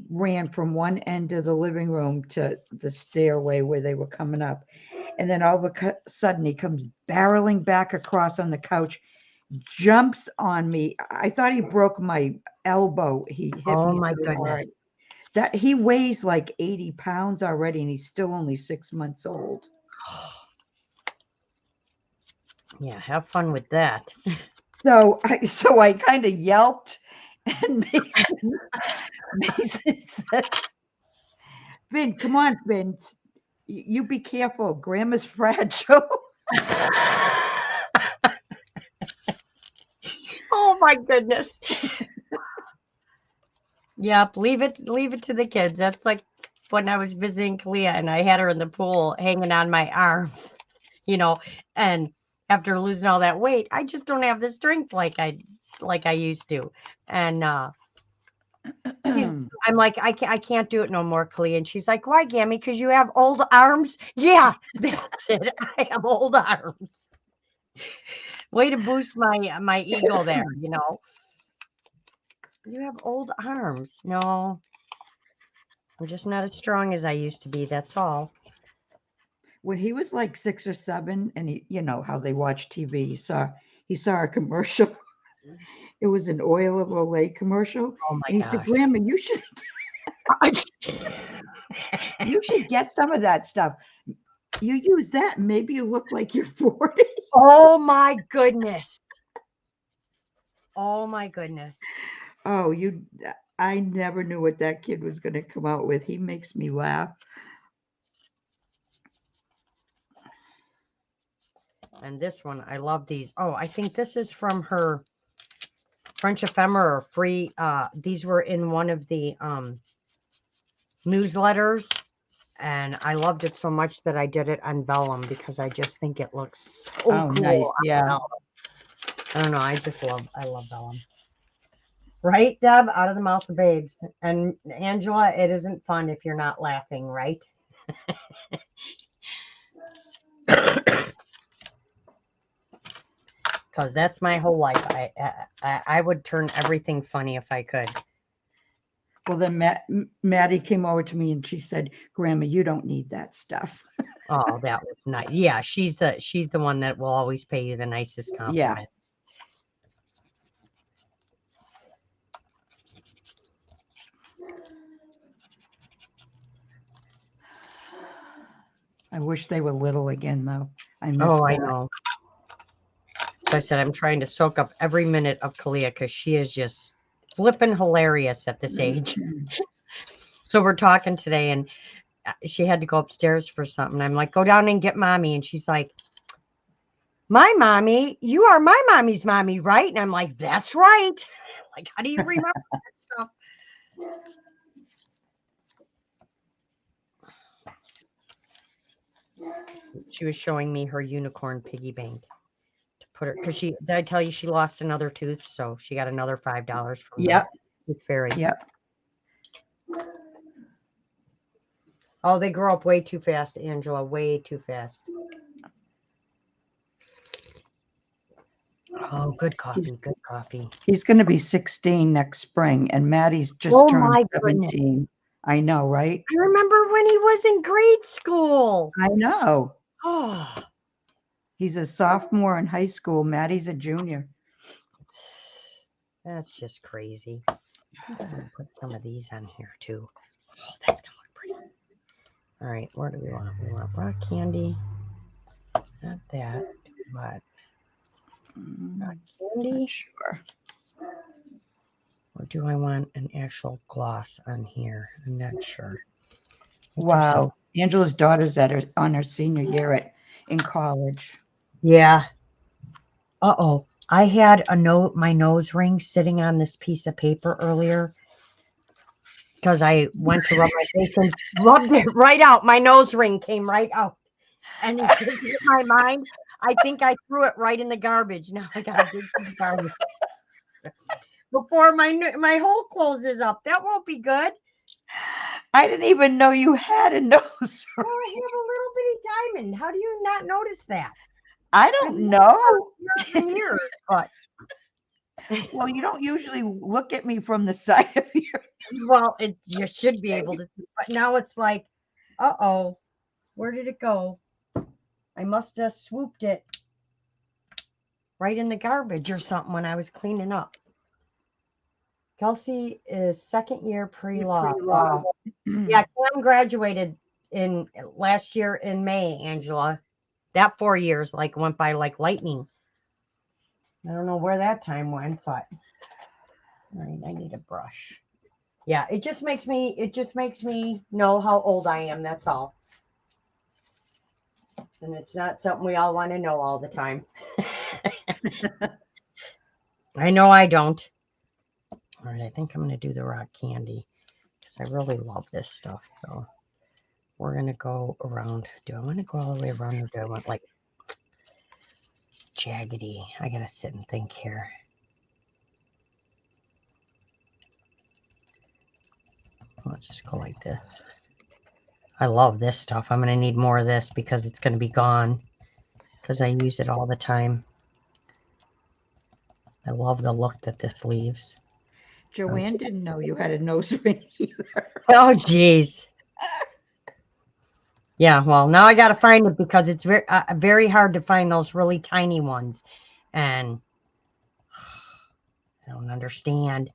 ran from one end of the living room to the stairway where they were coming up. And then all of a sudden he comes barreling back across on the couch, jumps on me. I thought he broke my elbow. He hit Oh me my so goodness. hard. That he weighs like 80 pounds already, and he's still only 6 months old. Yeah, have fun with that. So I kind of yelped, and Mason says, "Finn, come on, Finn, you be careful. Grandma's fragile." Oh my goodness. Yep, leave it to the kids. That's like when I was visiting Kalia and I had her in the pool hanging on my arms, and after losing all that weight, I just don't have the strength like I used to. And I'm like, I can't do it no more, Kalia. And she's like, why, Gammy? Because you have old arms? Yeah, that's it. I have old arms. Way to boost my ego there, You have old arms. No, I'm just not as strong as I used to be. That's all. When he was like 6 or 7, and he, how they watch TV, he saw a commercial. It was an Oil of Olay commercial, Oh and my he said, gosh. "Grandma, you should get some of that stuff. You use that, and maybe you look like you're 40." Oh my goodness. Oh my goodness. Oh, I never knew what that kid was going to come out with. He makes me laugh. And this one, I love these. Oh, I think this is from her French ephemera free. These were in one of the newsletters, and I loved it so much that I did it on vellum because I just think it looks so cool. Nice. on Yeah. vellum. I don't know. I love vellum. Right, Deb? Out of the mouth of babes. And Angela, it isn't fun if you're not laughing, right? Because that's my whole life. I would turn everything funny if I could. Well, then Maddie came over to me and she said, "Grandma, you don't need that stuff." Oh, that was nice. Yeah, she's the one that will always pay you the nicest compliment. I wish they were little again, though. I miss Oh, I that. know. So I said I'm trying to soak up every minute of Kalia because she is just flipping hilarious at this age. So we're talking today, and she had to go upstairs for something. I'm like, go down and get mommy. And she's like, my mommy? You are my mommy's mommy, right? And I'm like, that's right. Like, how do you remember that stuff? She was showing me her unicorn piggy bank to put her, because did I tell you she lost another tooth? So she got another $5 from the Tooth Fairy. Yep. Oh, they grow up way too fast, Angela, way too fast. Oh, good coffee, good coffee. He's going to be 16 next spring, and Maddie's just turned 17. Goodness. I know, right? I remember when he was in grade school. I know. Oh. He's a sophomore in high school. Maddie's a junior. That's just crazy. I'm going to put some of these on here, too. Oh, that's going to look pretty. All right, what do we want? We want rock candy. Not that, but rock candy. Sure. Or do I want an actual gloss on here? I'm not sure. Wow. Angela's daughter's on her senior year in college. Yeah. Uh-oh. I had my nose ring sitting on this piece of paper earlier because I went to rub my face and rubbed it right out. My nose ring came right out. And in my mind, I think I threw it right in the garbage. Now I got to dig through the garbage before my hole closes up. That won't be good. I didn't even know you had a nose ring. Oh, I have a little bitty diamond. How do you not notice that? I don't know. Years, but well, you don't usually look at me from the side of your. Well, you should be able to see, but now it's like, uh-oh, where did it go? I must have swooped it right in the garbage or something when I was cleaning up. Kelsey is second year pre-law. Yeah, Cam graduated last year in May, Angela. That 4 years went by like lightning. I don't know where that time went, but all right, I need a brush. Yeah, it just makes me know how old I am, that's all. And it's not something we all want to know all the time. I know I don't. All right, I think I'm going to do the rock candy because I really love this stuff. So we're going to go around. Do I want to go all the way around or do I want like jaggedy? I got to sit and think here. Let's just go like this. I love this stuff. I'm going to need more of this because it's going to be gone because I use it all the time. I love the look that this leaves. Joanne didn't know you had a nose ring either. Oh, geez. Yeah, well, now I got to find it because it's very hard to find those really tiny ones. And I don't understand.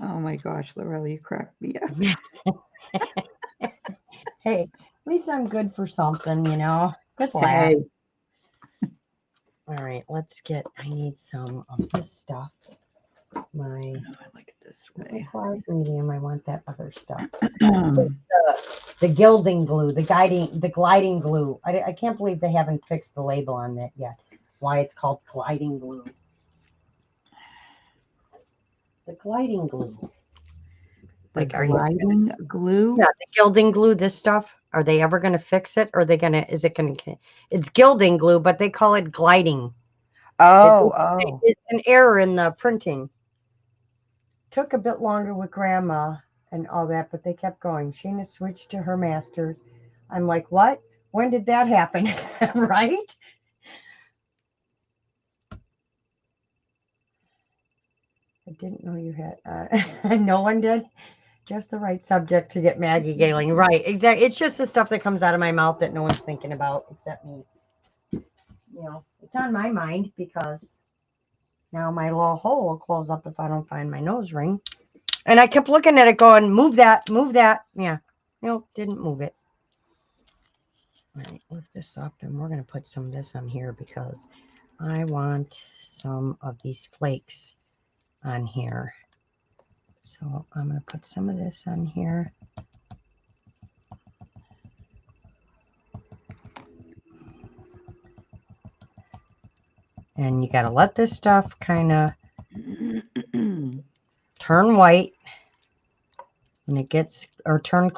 Oh, my gosh, Lorelle, you cracked me up. Hey, at least I'm good for something, you know. Good laugh. Hey. All right, I need some of this stuff. I like it this way. Large medium, I want that other stuff. the gilding glue, the gliding glue. I can't believe they haven't fixed the label on that yet. why it's called gliding glue. The gliding glue. The Like, are you? gliding glue. Yeah, the gilding glue. This stuff. Are they ever going to fix it? Or are they going to? Is it going to? It's gilding glue, but they call it gliding. Oh. It's an error in the printing. Took a bit longer with Grandma and all that, but they kept going. Sheena switched to her masters. I'm like, what? When did that happen? Right? I didn't know you had. No one did. Just the right subject to get Maggie giggling. Right, exactly. It's just the stuff that comes out of my mouth that no one's thinking about except me. You know, it's on my mind because now my little hole will close up if I don't find my nose ring. And I kept looking at it going, move that, move that. Yeah. Nope, didn't move it. All right, lift this up and we're going to put some of this on here because I want some of these flakes on here. So I'm going to put some of this on here. And you got to let this stuff kind of turn white. When it gets, or turn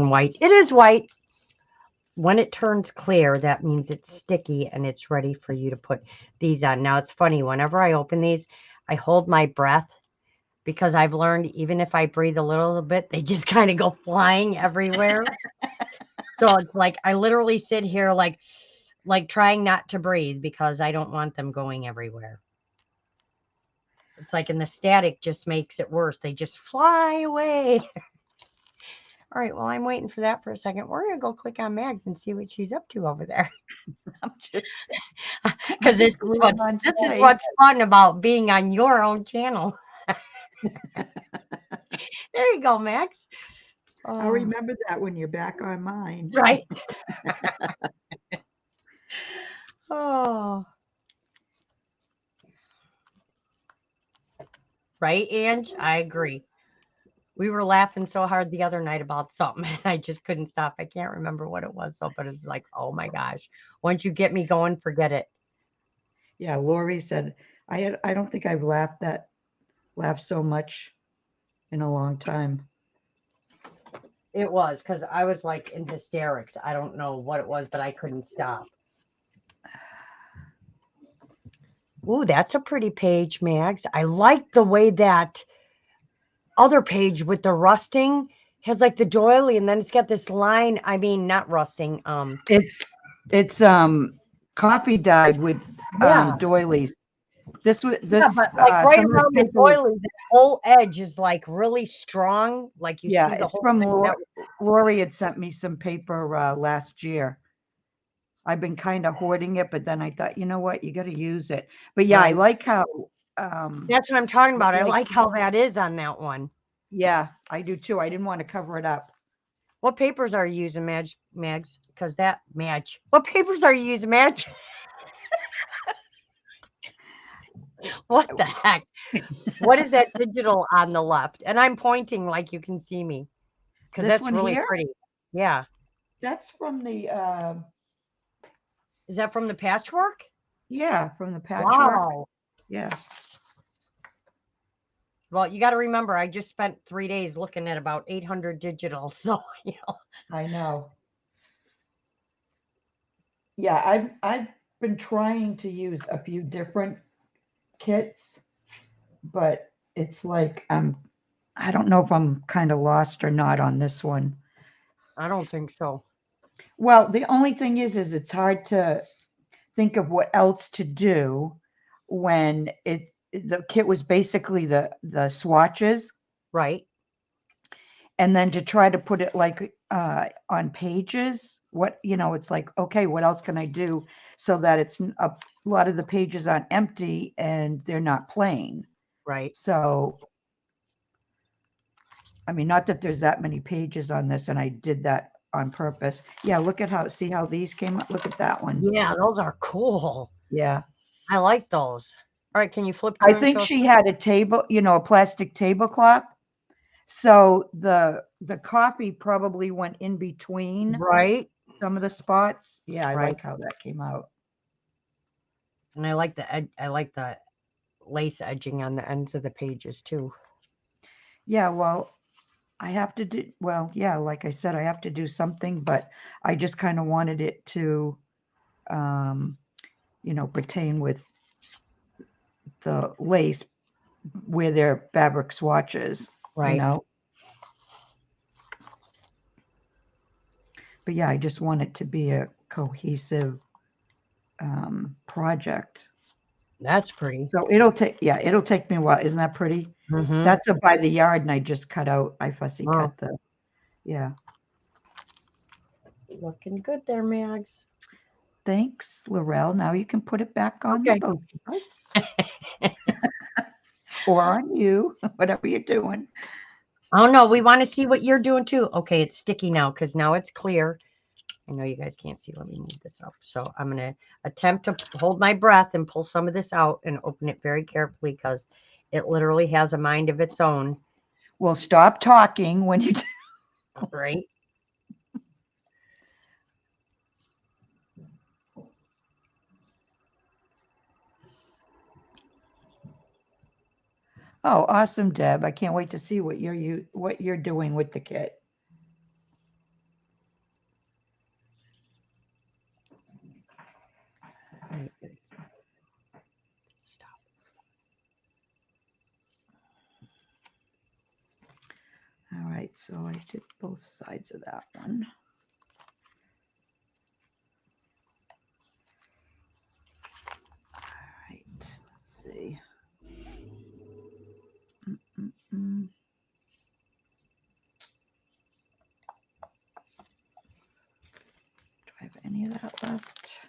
white. It is white. When it turns clear, that means it's sticky and it's ready for you to put these on. Now, it's funny. Whenever I open these, I hold my breath because I've learned even if I breathe a little bit, they just kind of go flying everywhere. So it's like I literally sit here like trying not to breathe because I don't want them going everywhere. It's like, and the static just makes it worse. They just fly away. All right, well, I'm waiting for that for a second. We're going to go click on Mags and see what she's up to over there. I'm just because this is what's fun about being on your own channel. There you go, Max. I'll remember that when you're back on mine. Right. Oh. Right, Ange? I agree. We were laughing so hard the other night about something, and I just couldn't stop. I can't remember what it was, though, but it was like, oh my gosh. Once you get me going, forget it. Yeah, Lori said, I don't think I've laughed so much in a long time. It was, because I was like in hysterics. I don't know what it was, but I couldn't stop. Ooh, that's a pretty page, Mags. I like the way that other page with the rusting has like the doily, and then it's got this line. I mean, not rusting. It's coffee dyed with doilies. But like right around the doily, the whole edge is like really strong. Like you see the it's whole from Lori had sent me some paper last year. I've been kind of hoarding it, but then I thought, you know what, you got to use it. But yeah, I like how that's what I'm talking about. I like how that is on that one. Yeah, I do too. I didn't want to cover it up. What papers are you using, Mags? Because that match. What papers are you using, Madge? What the heck? What is that digital on the left? And I'm pointing like you can see me. Because that's really pretty. Yeah. That's from the is that from the patchwork? Yeah, from the patchwork. Wow. Yeah. Well, you got to remember, I just spent 3 days looking at about 800 digital. So, you know. I know. Yeah, I've been trying to use a few different kits, but it's like I don't know if I'm kind of lost or not on this one. I don't think so. Well, the only thing is it's hard to think of what else to do when the kit was basically the swatches. Right. And then to try to put it like on pages, it's like, okay, what else can I do so that it's a lot of the pages aren't empty and they're not plain. Right. So, I mean, not that there's that many pages on this, and I did that on purpose. Yeah, see how these came up? Look at that one. Yeah, those are cool. Yeah. I like those. All right, can you flip? I think she had a table, a plastic tablecloth. So the coffee probably went in between some of the spots. Yeah, I like how that came out. And I like the I like the lace edging on the ends of the pages too. Yeah, well, I have to do, well, yeah, like I said, I have to do something, but I just kind of wanted it to, you know, pertain with the lace where their fabric swatches, you Right. know. But yeah, I just want it to be a cohesive project. That's pretty. So it'll take, yeah, it'll take me a while. Isn't that pretty? Mm-hmm. That's a by the yard, and I just cut out, I fussy Wow. cut the, yeah. Looking good there, Mags. Thanks, Lorelle. Now you can put it back on Okay. the both of us. Or on you, whatever you're doing. Oh no, we want to see what you're doing too. Okay, it's sticky now because now it's clear. I know you guys can't see. Let me move this up. So I'm going to attempt to hold my breath and pull some of this out and open it very carefully because it literally has a mind of its own. Well, stop talking when you do. Right? Oh, awesome, Deb. I can't wait to see what you're doing with the kit. Right. Stop. All right, so I did both sides of that one. All right, let's see. Mm-mm-mm. Do I have any of that left?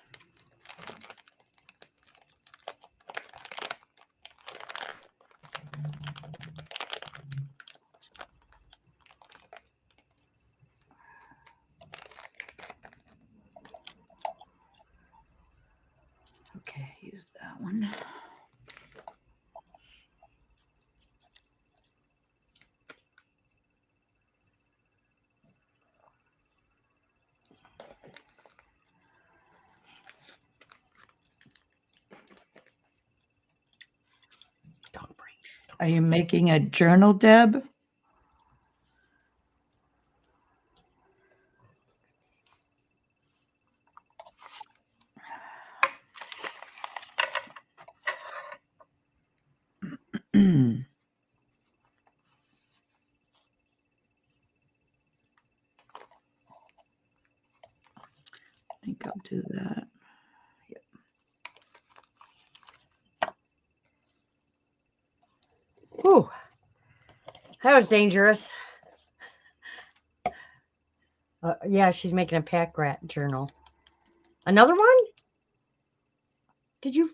Okay, use that one. Don't break. Are you making a journal, Deb? I think I'll do that. Yep. Whew. That was dangerous. Yeah, she's making a pack rat journal. Another one? Did you?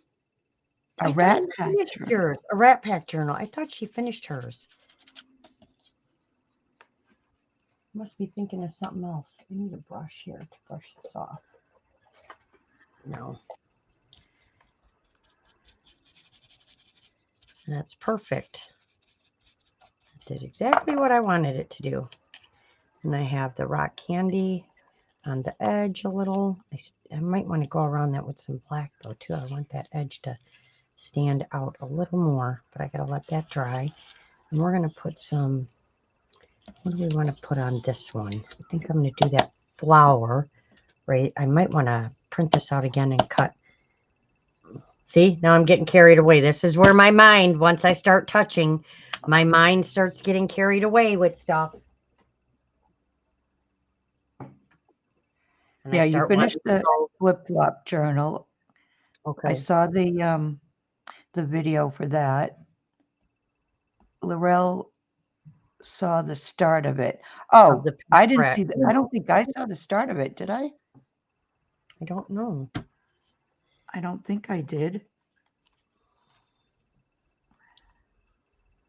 A I rat thought you pack finished journal. yours. A rat pack journal. I thought she finished hers. Must be thinking of something else. I need a brush here to brush this off. No. That's perfect. It did exactly what I wanted it to do. And I have the rock candy on the edge a little. I might want to go around that with some black though too. I want that edge to stand out a little more, but I gotta let that dry. And we're gonna put some, what do we want to put on this one? I think I'm gonna do that flower, right? I might want to print this out again and cut. See, now I'm getting carried away. This is where my mind, once I start touching, my mind starts getting carried away with stuff. And Yeah, I you start finished wanting to the go, flip-flop journal. I okay. saw the video for that. Lorelle saw the start of it. Of Oh, the I didn't rat. see that. I don't think I saw the start of it, did I? I don't know. I don't think I did.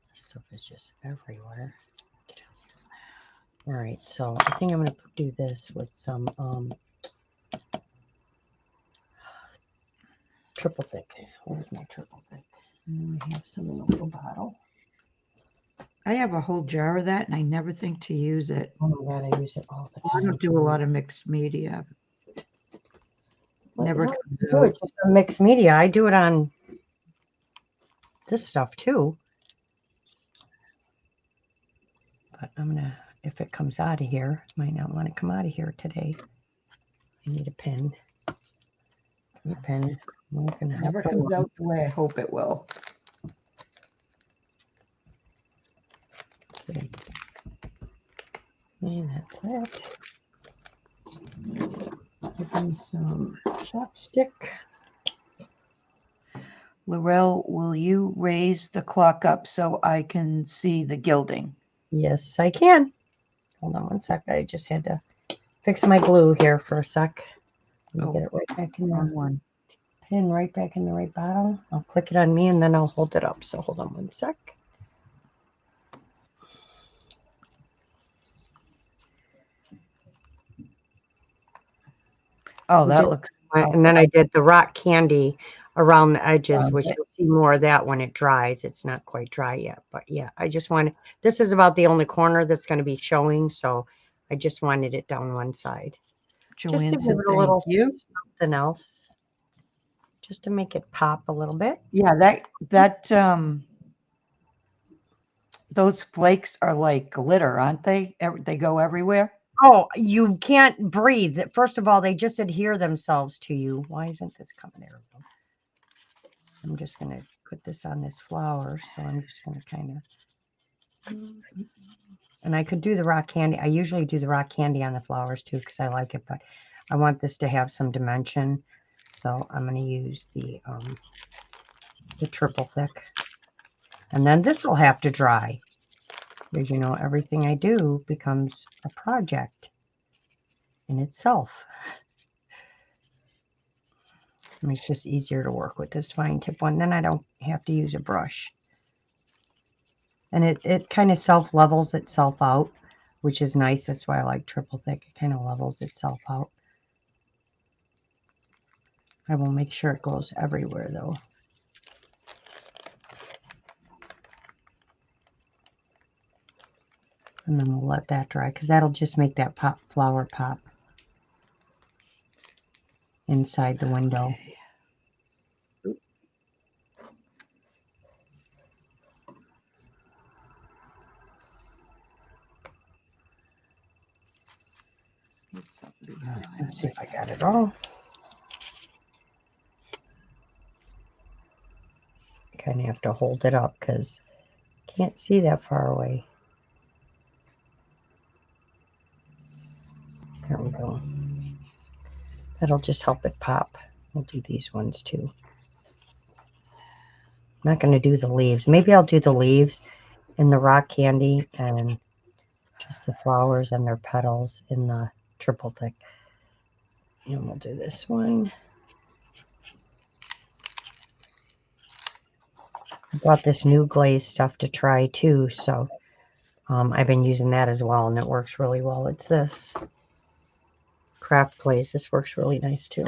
This stuff is just everywhere. All right, so I think I'm going to do this with some triple thick. Where's my triple thick? I have some in a little bottle. I have a whole jar of that, and I never think to use it. Oh my God, I use it all the I time. don't do a lot of mixed media. Never No, comes do out. it just on mixed media. I do it on this stuff too. But I'm gonna, if it comes out of here, might not want to come out of here today. I need a pen. A pen. I'm not gonna Never have comes one. out the way I hope it will. Okay. And that's that. Give me some chopstick. Lorelle, will you raise the clock up so I can see the gilding? Yes, I can. Hold on one sec. I just had to fix my glue here for a sec. Let me get it right back in Wrong the one. pin, right back in the right bottom. I'll click it on me and then I'll hold it up. So hold on one sec. Oh, We that just- looks. And then I did the rock candy around the edges, which Okay. you'll see more of that when it dries. It's not quite dry yet, but yeah, I just want, this is about the only corner that's going to be showing. So I just wanted it down one side. Just Joanne to said give it a thank little you. something else. Just to make it pop a little bit. Yeah, those flakes are like glitter, aren't they? They go everywhere. Oh, you can't breathe. First of all, they just adhere themselves to you. Why isn't this coming there? I'm just going to put this on this flower. So I'm just going to kind of, and I could do the rock candy. I usually do the rock candy on the flowers too, because I like it, but I want this to have some dimension. So I'm going to use the triple thick, and then this will have to dry because, you know, everything I do becomes a project in itself. I mean, it's just easier to work with this fine tip one. Then I don't have to use a brush. And it kind of self-levels itself out, which is nice. That's why I like triple thick. It kind of levels itself out. I will make sure it goes everywhere, though. And then we'll let that dry, because that'll just make that flower pop inside the window. Let's see if I got it all. Kind of have to hold it up because I can't see that far away. There we go. That'll just help it pop. We'll do these ones too. I'm not going to do the leaves. Maybe I'll do the leaves in the rock candy and just the flowers and their petals in the triple thick. And we'll do this one. I bought this new glaze stuff to try too, so I've been using that as well, and it works really well. It's this craft glaze. This works really nice too.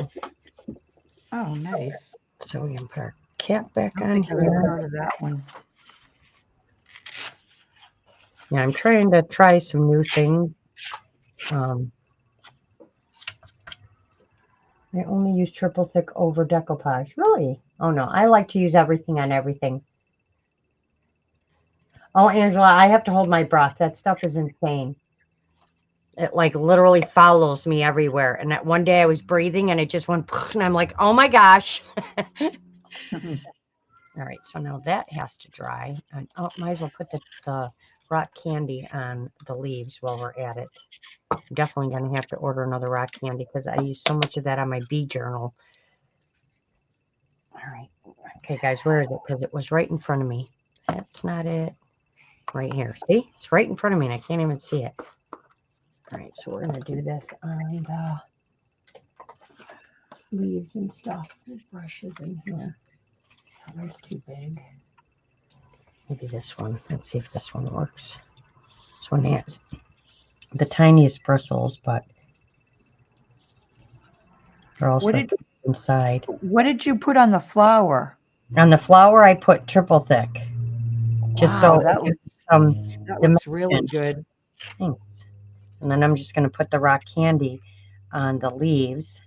Oh, nice. So we can put our cap back I don't on think I've ever here. heard of that one. Yeah, I'm trying to try some new things. I only use triple thick over decoupage. Really? Oh no, I like to use everything on everything. Oh, Angela, I have to hold my breath. That stuff is insane. It like literally follows me everywhere. And that one day I was breathing and it just went, and I'm like, oh my gosh. All right, so now that has to dry. And oh, might as well put the rock candy on the leaves while we're at it. I'm definitely going to have to order another rock candy because I use so much of that on my bee journal. All right. Okay, guys, where is it? Because it was right in front of me. That's not it. Right here. See? It's right in front of me and I can't even see it. All right, so we're going to do this on the leaves and stuff. There's brushes in here. Oh, that's too big. Maybe this one. Let's see if this one works. This one has the tiniest bristles, but they're also inside. What did you put on the flower? On the flower, I put triple thick. Just Wow, so that looks really dimension. good. Thanks. And then I'm just going to put the rock candy on the leaves.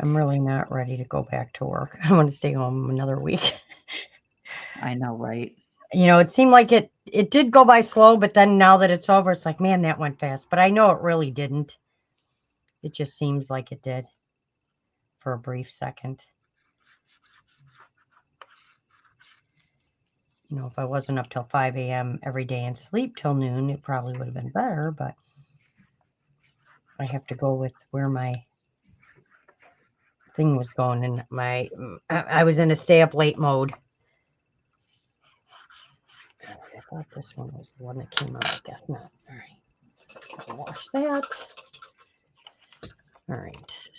I'm really not ready to go back to work. I want to stay home another week. I know, right? It seemed like it did go by slow, but then now that it's over, it's like, man, that went fast. But I know it really didn't. It just seems like it did for a brief second. If I wasn't up till 5 a.m. every day and sleep till noon, it probably would have been better, but I have to go with where my thing was going, and I was in a stay up late mode. I thought this one was the one that came out. I guess not. All right. Wash that. All right.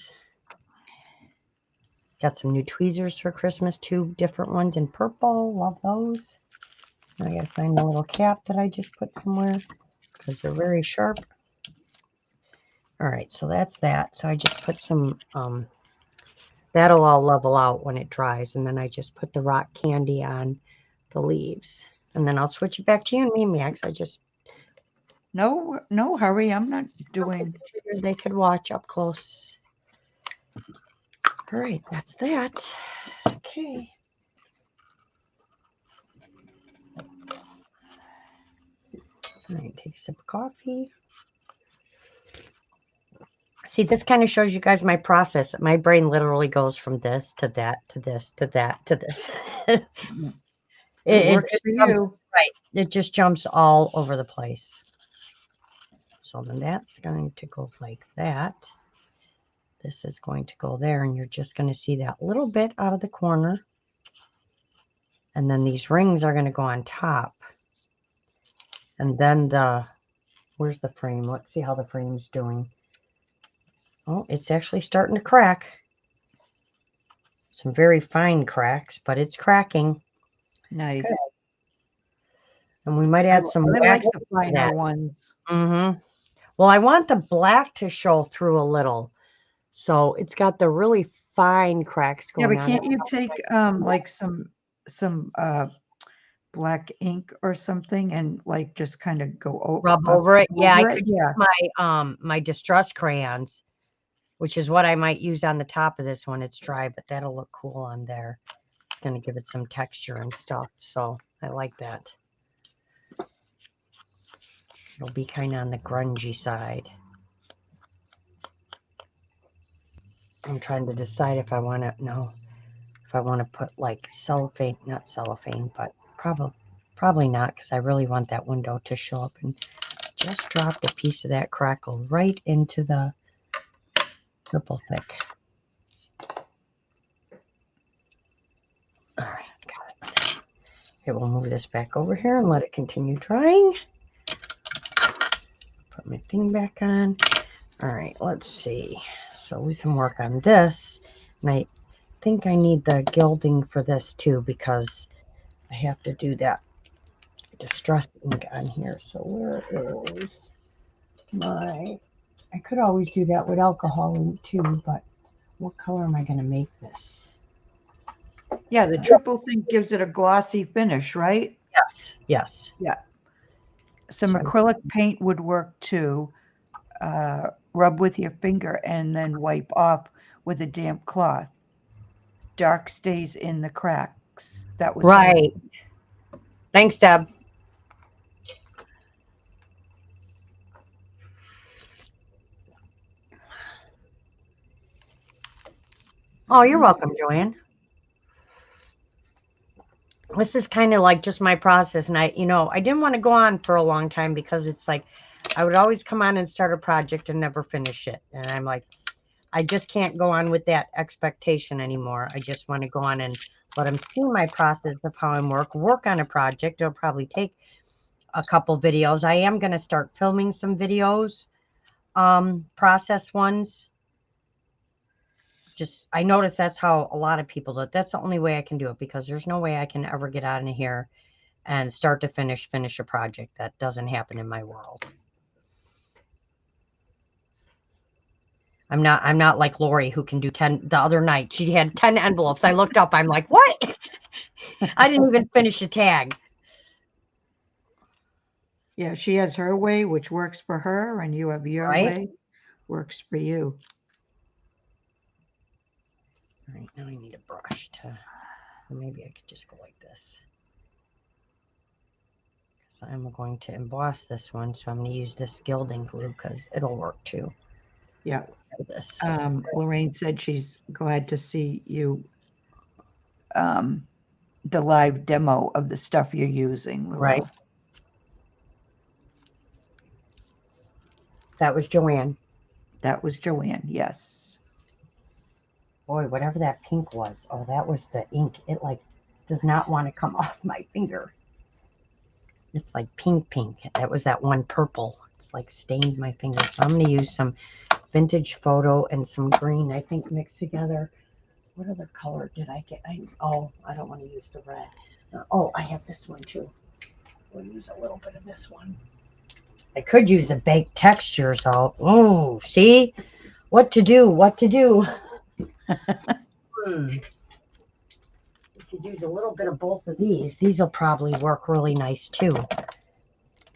Got some new tweezers for Christmas, 2 different ones in purple. Love those. I gotta find the little cap that I just put somewhere because they're very sharp. All right, so that's that. So I just put some, that'll all level out when it dries. And then I just put the rock candy on the leaves. And then I'll switch it back to you and me, Max. I just... No hurry. I'm not doing. They could watch up close. All right, that's that. Okay. All right, take a sip of coffee. See, this kind of shows you guys my process. My brain literally goes from this to that to this to that to this. It works for you. Right. It just jumps all over the place. So then that's going to go like that. This is going to go there, and you're just going to see that little bit out of the corner. And then these rings are going to go on top. And then where's the frame? Let's see how the frame's doing. Oh, it's actually starting to crack. Some very fine cracks, but it's cracking. Nice. Good. And we might add some I black like the finer ones. Mm-hmm. Well, I want the black to show through a little. So it's got the really fine cracks Yeah, going but on. can't you take like some black ink or something and like just kind of go Rub over it? Yeah, I over it? could use my distress crayons, which is what I might use on the top of this when it's dry, but that'll look cool on there. It's going to give it some texture and stuff. So I like that. It'll be kind of on the grungy side. I'm trying to decide if I want to put like cellophane, not cellophane, but probably not, because I really want that window to show up. And just dropped a piece of that crackle right into the triple thick. All right, got it. Okay, we'll move this back over here and let it continue drying. Put my thing back on. All right, let's see. So we can work on this. And I think I need the gilding for this too, because I have to do that distress ink on here. So where is my... I could always do that with alcohol ink too, but what color am I going to make this? Yeah, the triple thing gives it a glossy finish, right? Yes. Yes. Yeah. Some acrylic paint would work too. Rub with your finger and then wipe off with a damp cloth. Dark stays in the cracks. That was right. Thanks, Deb. Oh, you're welcome, Joanne. This is kind of like just my process. And I didn't want to go on for a long time because it's like I would always come on and start a project and never finish it. And I'm like, I just can't go on with that expectation anymore. I just want to go on and let them see my process of how I work on a project. It'll probably take a couple videos. I am going to start filming some videos, process ones. I notice that's how a lot of people do it. That's the only way I can do it, because there's no way I can ever get out of here and start to finish a project. That doesn't happen in my world. I'm not like Lori, who can do 10. The other night she had 10 envelopes. I looked up, I'm like, what? I didn't even finish a tag. Yeah, she has her way, which works for her, and you have your way, works for you. All right, now I need a brush to, or maybe I could just go like this. So I'm going to emboss this one, so I'm going to use this gilding glue because it'll work too. Yeah. This. Lorraine said she's glad to see you, the live demo of the stuff you're using, Lorelle. Right. That was Joanne. That was Joanne, yes. Boy, whatever that pink was. Oh, that was the ink. It like does not want to come off my finger. It's like pink. That was that one purple. It's like stained my finger. So I'm going to use some vintage photo and some green, I think, mixed together. What other color did I get? I don't want to use the red. Oh, I have this one too. We'll use a little bit of this one. I could use the baked textures out. Oh, see? What to do? We could use a little bit of both of these. These will probably work really nice too.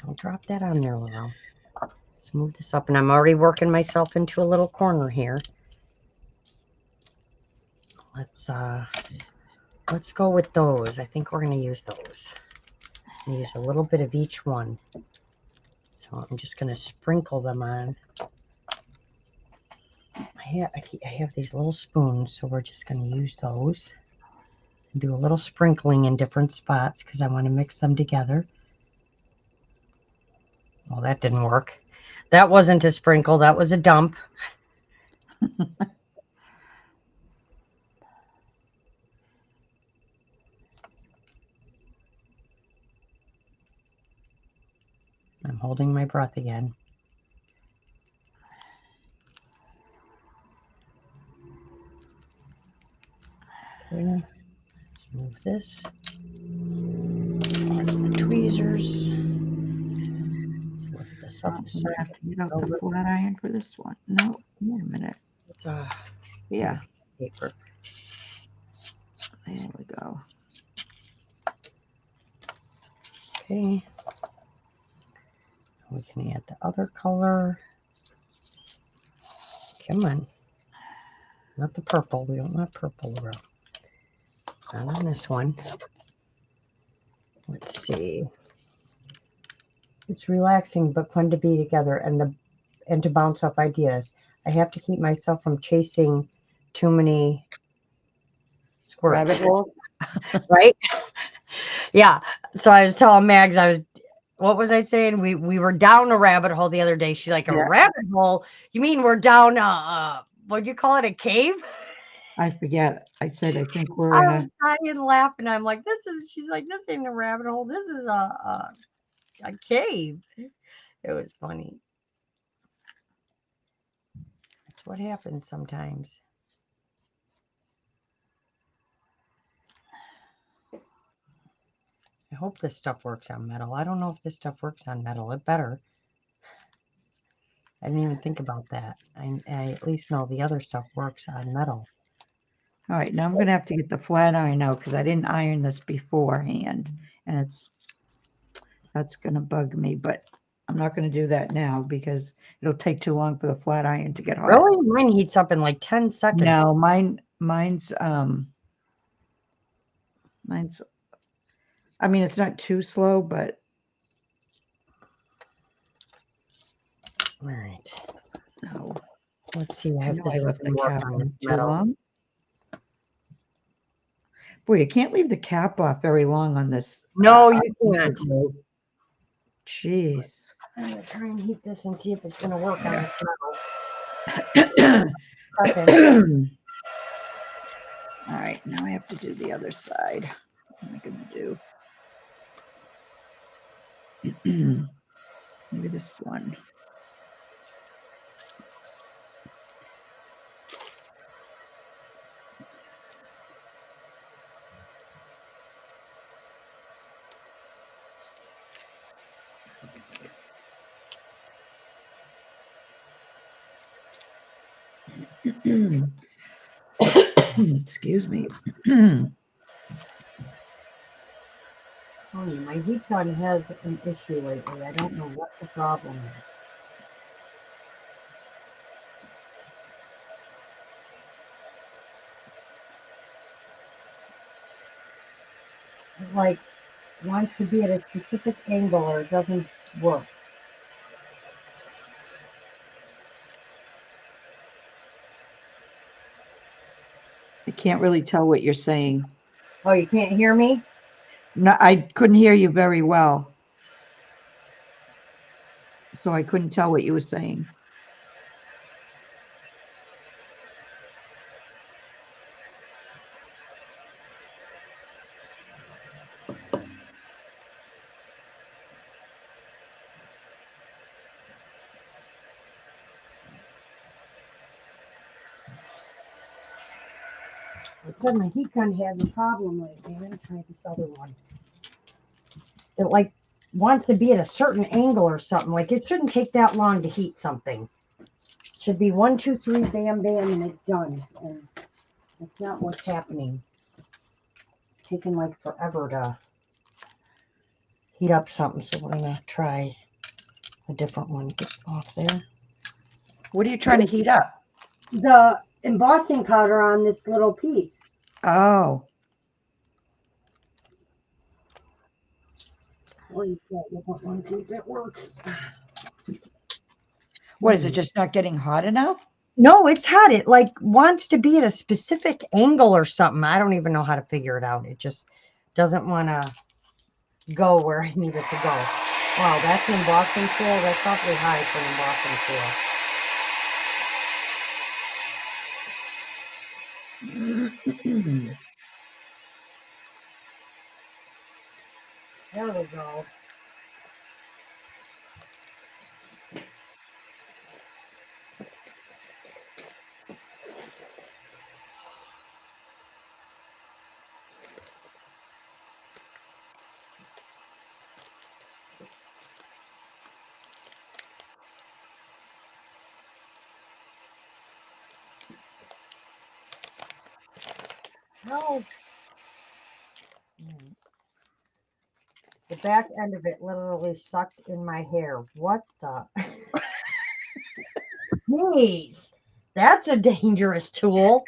Don't drop that on there, Lorelle. Let's move this up, and I'm already working myself into a little corner here. Let's go with those. I think we're going to use those. Use a little bit of each one. So I'm just going to sprinkle them on. I have these little spoons, so we're just going to use those. And do a little sprinkling in different spots because I want to mix them together. Well, that didn't work. That wasn't a sprinkle. That was a dump. I'm holding my breath again. Okay, let's move this. There's my tweezers. Let's lift this up a I'm gonna have second. to get out the flat iron for this one. No, wait a minute. It's Yeah, paper. there we go. Okay. We can add the other color. Come on. Not the purple. We don't want purple, Lorelle. Not on this one. Let's see. It's relaxing but fun to be together and to bounce off ideas. I have to keep myself from chasing too many squirrels. Rabbit holes? Right? Yeah. So I was telling Mags, what was I saying? We were down a rabbit hole the other day. She's like, a rabbit hole? You mean we're down what'd you call it, a cave? I forget. I said I think we're I in was dying laughing. I'm like, she's like, this ain't a rabbit hole. This is a cave. It was funny. That's what happens sometimes. I hope this stuff works on metal. I don't know if this stuff works on metal. It better. I didn't even think about that. I at least know the other stuff works on metal. All right, now I'm going to have to get the flat iron out because I didn't iron this beforehand, and that's going to bug me, but I'm not going to do that now because it'll take too long for the flat iron to get hot. Really? Mine heats up in like 10 seconds. No, mine's I mean, it's not too slow, but all right. no. Let's see. I know I left the cap on too metal. long. Boy, you can't leave the cap off very long on this. No, you can't. Jeez. I'm going to try and heat this and see if it's going to work on this metal. All right, now I have to do the other side. What am I going to do? Maybe this one. Excuse me. My heat gun has an issue lately. I don't know what the problem is. like wants to be at a specific angle or it doesn't work. I can't really tell what you're saying. Oh, you can't hear me? No, I couldn't hear you very well. So I couldn't tell what you were saying. I said my heat gun has a problem lately. I'm gonna try this other one. It like wants to be at a certain angle or something. Like it shouldn't take that long to heat something. It should be 1, 2, 3, bam, bam, and it's done. And that's not what's happening. It's taking like forever to heat up something. So we're gonna try a different one. Get off there. What are you trying to heat up? The embossing powder on this little piece. Oh, Oh, you got different ones. See if that works. what is it? Just not getting hot enough? No, it's hot. It like wants to be at a specific angle or something. I don't even know how to figure it out. It just doesn't want to go where I need it to go. Wow, that's an embossing tool. That's awfully high for an embossing tool. There we go. No. The back end of it literally sucked in my hair. What the? Jeez. That's a dangerous tool.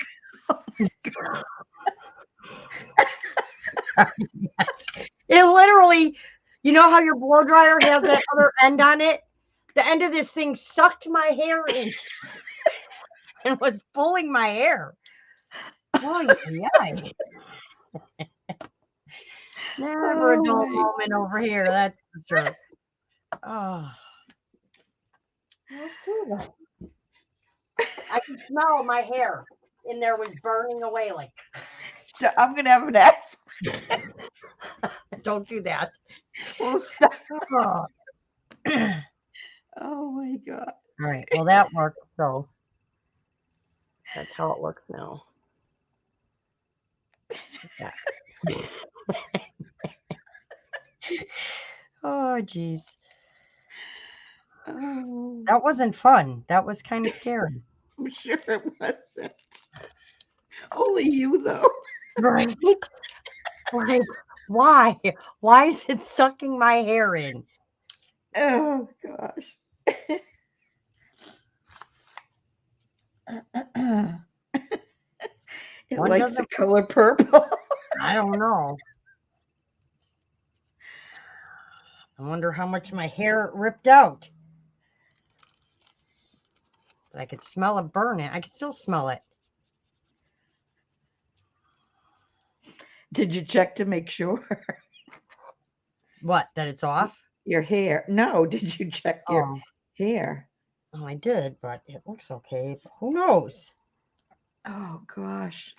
It literally, you know how your blow dryer has that other end on it? The end of this thing sucked my hair in and was pulling my hair. Oh, yeah. Never a dull moment over here, that's for sure. Oh. I can smell my hair in there was burning away like. I'm going to have an asthma. Don't do that. We'll stop. Oh. Oh my God. All right. Well, that worked. So that's how it looks now. Yeah. Oh, geez. Oh, That wasn't fun. That was kind of scary. I'm sure it wasn't. Only you, though. Right? Like, why? Why is it sucking my hair in? Oh, gosh. It One likes the doesn't. color purple. I don't know. I wonder how much my hair ripped out. But I could smell it burning. I could still smell it. Did you check to make sure? What? That it's off? Your hair? No, did you check your hair? Oh, I did, but it looks okay. But who knows? Oh, gosh.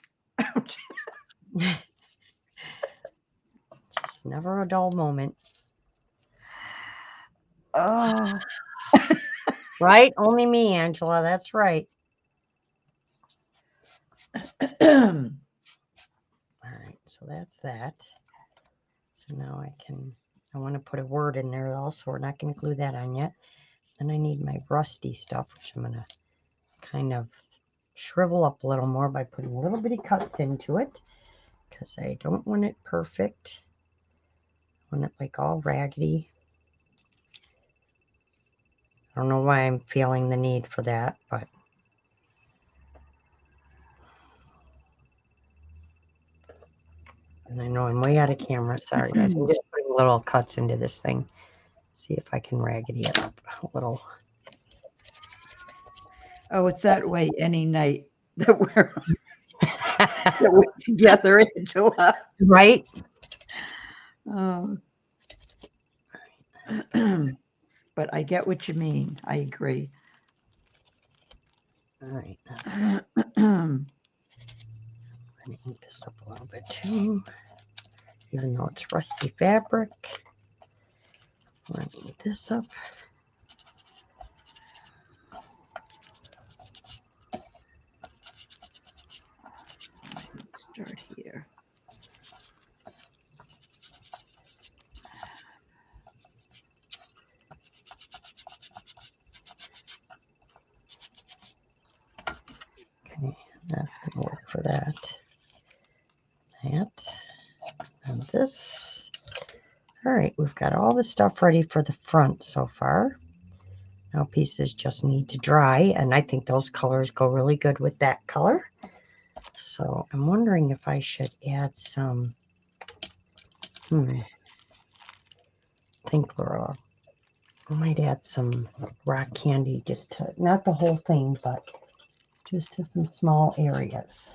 Just never a dull moment. Oh. Right? Only me, Angela. That's right. All right, so that's that. So now I want to put a word in there though, so we're not going to glue that on yet. Then I need my rusty stuff, which I'm going to kind of shrivel up a little more by putting a little bitty cuts into it because I don't want it perfect. I want it like all raggedy. I don't know why I'm feeling the need for that, but And I know I'm way out of camera. Sorry, guys. I'm just putting little cuts into this thing. See if I can raggedy it up a little. Oh, it's that way any night that we're together, Angela. Right? Oh. But I get what you mean. I agree. All right. That's good. I'm going to ink this up a little bit too. Even though it's rusty fabric. We're going to ink this up. Let's start here. Okay, that's going to work for that. That. And this. All right, we've got all the stuff ready for the front so far. Now pieces just need to dry, and I think those colors go really good with that color. So I'm wondering if I should add some, I think Lorelle, I might add some rock candy just to, not the whole thing, but just to some small areas.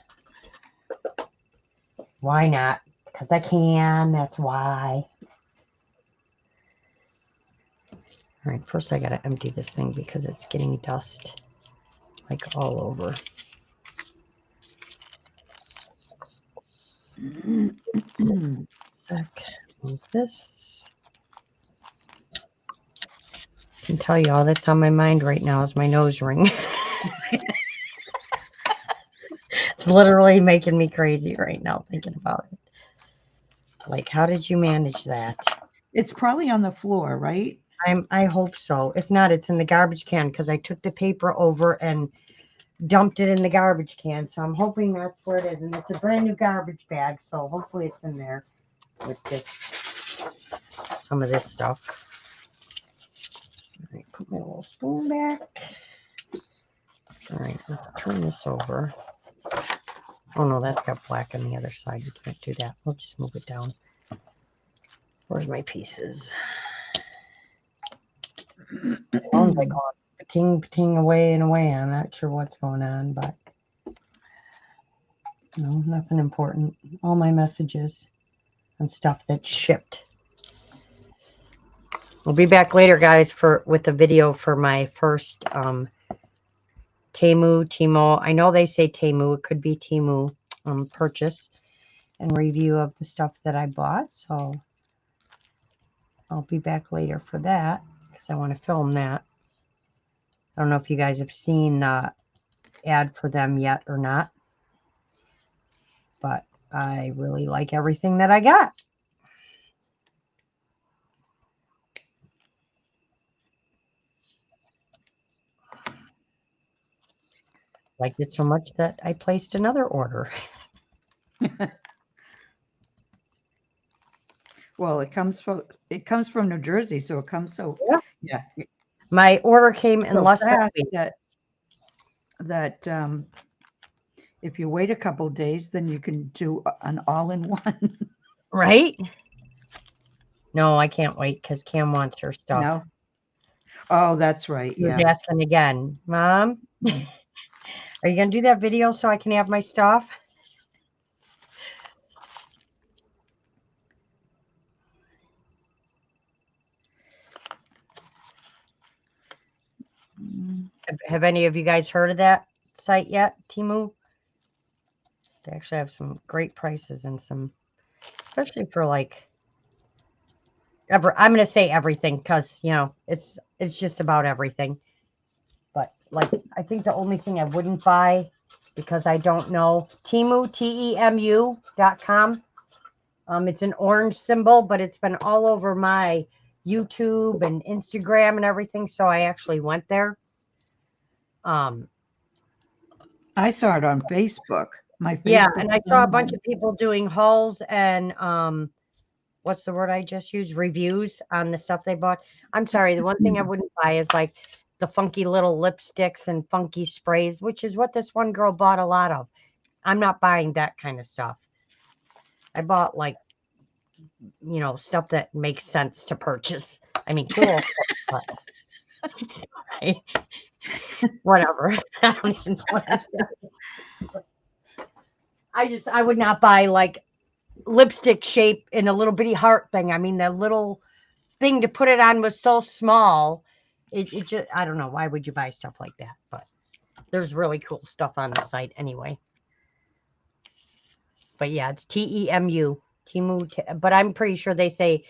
Why not? Because I can, that's why. All right, first I got to empty this thing because it's getting dust like all over. Sec, move this. I can tell you all that's on my mind right now is my nose ring. It's literally making me crazy right now thinking about it. Like, how did you manage that? It's probably on the floor, right? I hope so. If not, it's in the garbage can because I took the paper over and dumped it in the garbage can. So I'm hoping that's where it is. And it's a brand new garbage bag. So hopefully it's in there with this, some of this stuff. All right, put my little spoon back. All right, let's turn this over. Oh no, that's got black on the other side. You can't do that. We'll just move it down. Where's my pieces? Phones like going pating, pating away and away. I'm not sure what's going on, but no, nothing important. All my messages and stuff that's shipped. We'll be back later, guys, with a video for my first Temu. I know they say Temu. It could be Temu purchase and review of the stuff that I bought. So I'll be back later for that because I want to film that. I don't know if you guys have seen the ad for them yet or not, but I really like everything that I got. Liked it so much that I placed another order. Well, it comes from New Jersey, so it comes so yeah. My order came in So less than a fast week. that if you wait a couple of days, then you can do an all-in-one. Right? No, I can't wait because Cam wants her stuff. No. Oh, that's right. He was Yeah. asking again, Mom, are you going to do that video so I can have my stuff? Have any of you guys heard of that site yet, Temu? They actually have some great prices and some, especially for like, I'm going to say everything because, you know, it's just about everything. But like, I think the only thing I wouldn't buy because I don't know, Temu, Temu.com. It's an orange symbol, but it's been all over my YouTube and Instagram and everything. So I actually went there. I saw it on Facebook. Yeah, and I saw a bunch of people doing hauls and what's the word I just used? Reviews on the stuff they bought. I'm sorry, the one thing I wouldn't buy is like the funky little lipsticks and funky sprays, which is what this one girl bought a lot of. I'm not buying that kind of stuff. I bought like, stuff that makes sense to purchase. I mean, cool stuff, but right? Whatever. I don't even know what I'm saying. I would not buy like lipstick shape in a little bitty heart thing. I mean, the little thing to put it on was so small. It just, I don't know. Why would you buy stuff like that? But there's really cool stuff on the site anyway. But yeah, it's Temu. Temu, but I'm pretty sure they say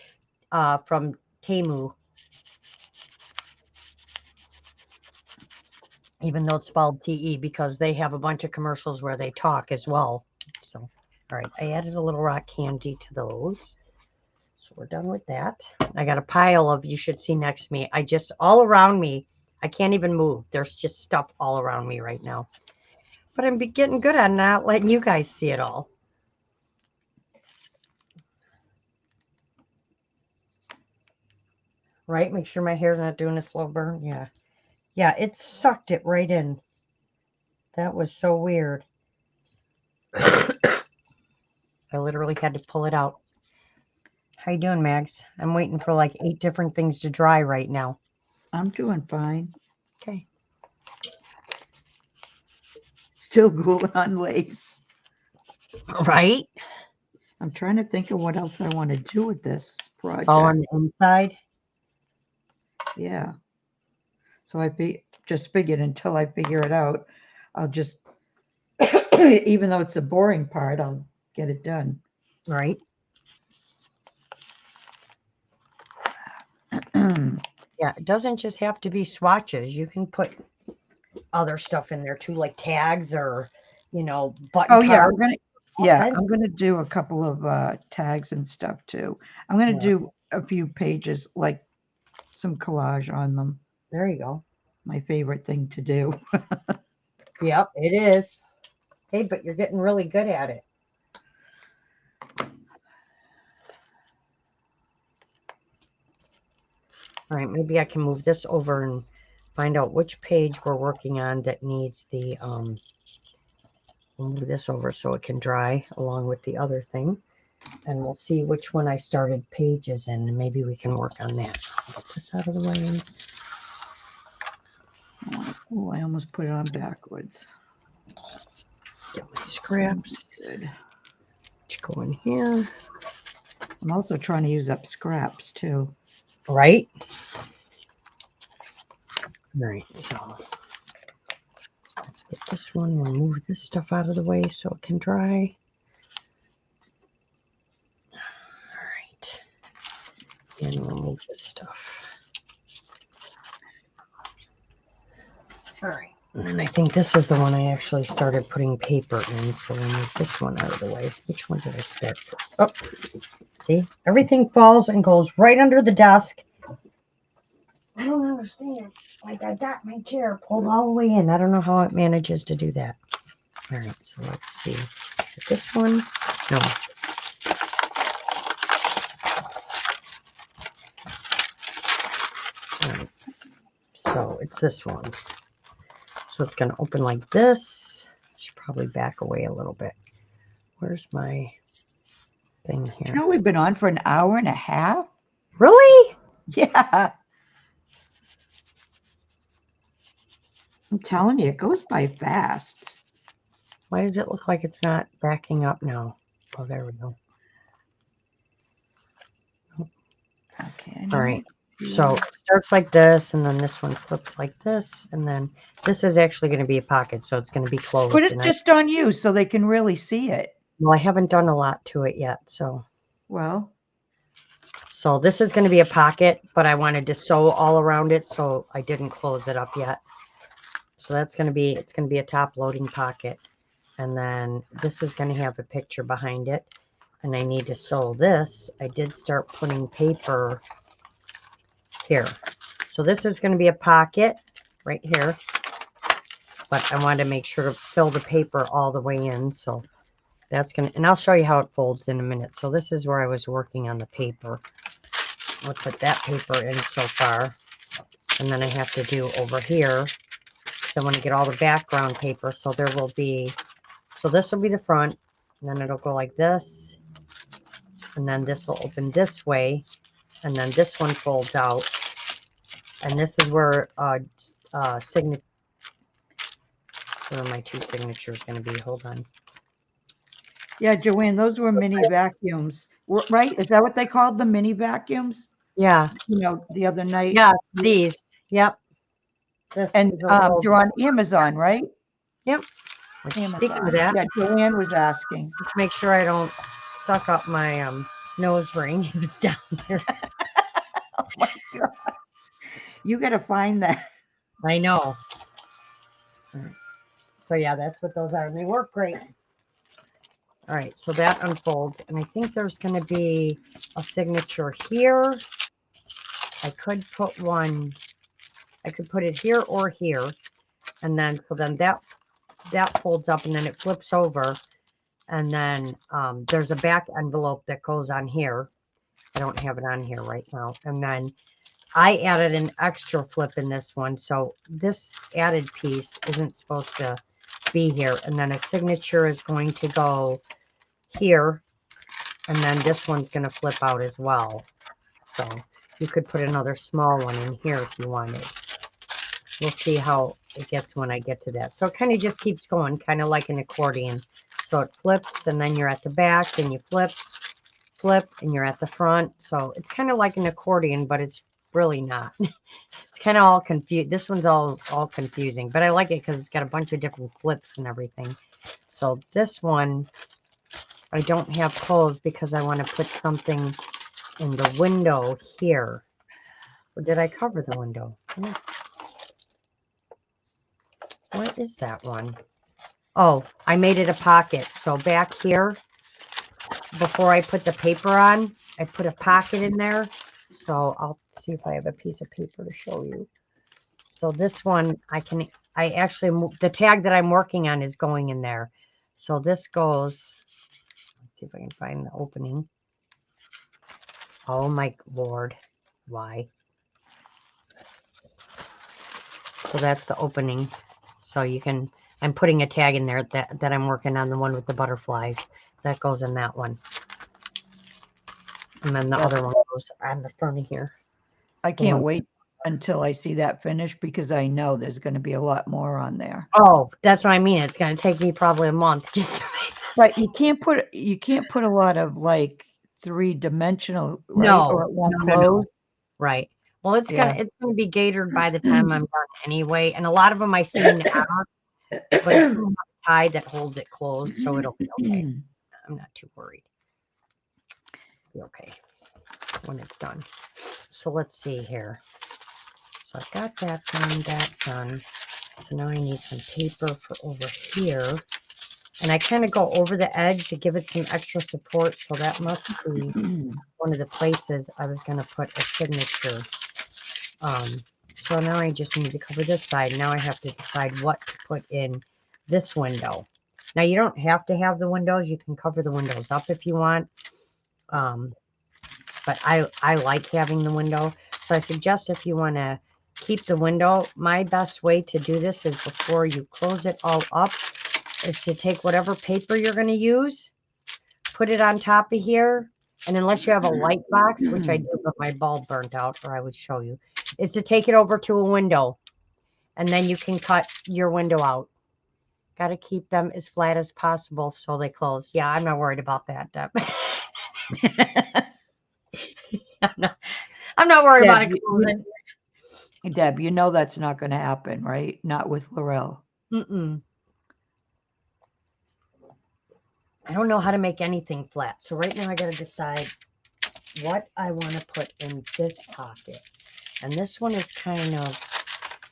from Temu. Even though it's spelled TE, because they have a bunch of commercials where they talk as well. So, all right, I added a little rock candy to those. So we're done with that. I got a pile of, you should see next to me. All around me, I can't even move. There's just stuff all around me right now. But I'm getting good at not letting you guys see it all. Right? Make sure my hair's not doing a slow burn. Yeah. Yeah, it sucked it right in. That was so weird. I literally had to pull it out. How you doing, Mags? I'm waiting for like 8 different things to dry right now. I'm doing fine. Okay. Still gluing on lace. Right? I'm trying to think of what else I want to do with this project. Oh, on the inside? Yeah. So I just figured until I figure it out, I'll just, even though it's a boring part, I'll get it done. Right. Yeah, it doesn't just have to be swatches. You can put other stuff in there too, like tags or, button Oh yeah, cards. I'm gonna do a couple of tags and stuff too. I'm gonna do a few pages, like some collage on them. There you go. My favorite thing to do. Yep, it is. Hey, but you're getting really good at it. All right, maybe I can move this over and find out which page we're working on that needs the, we'll move this over so it can dry along with the other thing. And we'll see which one I started pages in, and maybe we can work on that. I'll get this out of the way. Oh, I almost put it on backwards. Get my scraps. Good. Which go in here. I'm also trying to use up scraps too. Right? All right, so let's get this one. We'll move this stuff out of the way so it can dry. All right. And we'll move this stuff. All right. And then I think this is the one I actually started putting paper in. So we'll move this one out of the way. Which one did I start? Oh, see? Everything falls and goes right under the desk. I don't understand. Like, I got my chair pulled all the way in. I don't know how it manages to do that. All right, so let's see. Is it this one? No. All right. So it's this one. So it's going to open like this. I should probably back away a little bit. Where's my thing here? You know, we've been on for an hour and a half. Really? Yeah. I'm telling you, it goes by fast. Why does it look like it's not backing up now? Oh, there we go. Okay. All right. So it starts like this, and then this one flips like this, and then this is actually going to be a pocket, so it's going to be closed. Put it just on you so they can really see it. Well, I haven't done a lot to it yet, so. Well. So this is going to be a pocket, but I wanted to sew all around it, so I didn't close it up yet. So that's going to be, it's going to be a top loading pocket. And then this is going to have a picture behind it. And I need to sew this. I did start putting paper here. So this is going to be a pocket right here. But I wanted to make sure to fill the paper all the way in. So that's going to, and I'll show you how it folds in a minute. So this is where I was working on the paper. I'll put that paper in so far. And then I have to do over here. So I want to get all the background paper. So there will be, so this will be the front. And then it'll go like this. And then this will open this way. And then this one folds out. And this is where signature. Where are my two signatures going to be? Hold on. Yeah, Joanne, those were mini vacuums, right? Is that what they called the mini vacuums? Yeah. You know, the other night. Yeah, these. Yep. This And is a little, they're on Amazon, right? yep. Speaking of Amazon. that, Yeah, Joanne was asking. just make sure I don't suck up my nose ring if it's down there. Oh my God. You got to find that. I know. So yeah, that's what those are. And they work great. All right, so that unfolds. And I think there's going to be a signature here. I could put one, I could put it here or here. And then, so then that folds up and then it flips over. And then there's a back envelope that goes on here. I don't have it on here right now. And then I added an extra flip in this one. So this added piece isn't supposed to be here. And then a signature is going to go here. And then this one's going to flip out as well. So you could put another small one in here if you wanted. We'll see how it gets when I get to that. So it kind of just keeps going, kind of like an accordion. So it flips and then you're at the back and you flip, and you're at the front. So it's kind of like an accordion, but it's really not. It's kind of all confused. This one's all confusing, but I like it because it's got a bunch of different flips and everything. So this one, I don't have closed because I want to put something in the window here. Or did I cover the window? What is that one? Oh, I made it a pocket. So back here, before I put the paper on, I put a pocket in there. So I'll see if I have a piece of paper to show you. So this one, I actually, the tag that I'm working on is going in there. So this goes, let's see if I can find the opening. Oh my Lord, why? So that's the opening. So you can, I'm putting a tag in there that I'm working on, the one with the butterflies. That goes in that one. And then the other one goes on the front of here. I can't wait until I see that finished because I know there's going to be a lot more on there. Oh, that's what I mean. It's going to take me probably a month just to make this. But you can't put a lot of like 3-dimensional, right? No, Or it won't no. close. Right. Well, it's gonna be gatered by the time I'm done anyway. And a lot of them I see now, but it's gonna have a tie that holds it closed, so it'll be okay. I'm not too worried. Be okay when it's done. So let's see here. So I've got that done. So now I need some paper for over here. And I kind of go over the edge to give it some extra support. So that must be one of the places I was going to put a signature. So now I just need to cover this side. Now I have to decide what to put in this window. Now you don't have to have the windows. You can cover the windows up if you want. But I like having the window. So I suggest if you want to keep the window, my best way to do this is before you close it all up, is to take whatever paper you're going to use, put it on top of here. And unless you have a light box, which I do, but my bulb burnt out, or I would show you, is to take it over to a window. And then you can cut your window out. Got to keep them as flat as possible so they close. Yeah, I'm not worried about that, Deb. I'm not worried about it closing. Deb, you know that's not going to happen, right? Not with Lorelle. I don't know how to make anything flat. So right now I got to decide what I want to put in this pocket. And this one is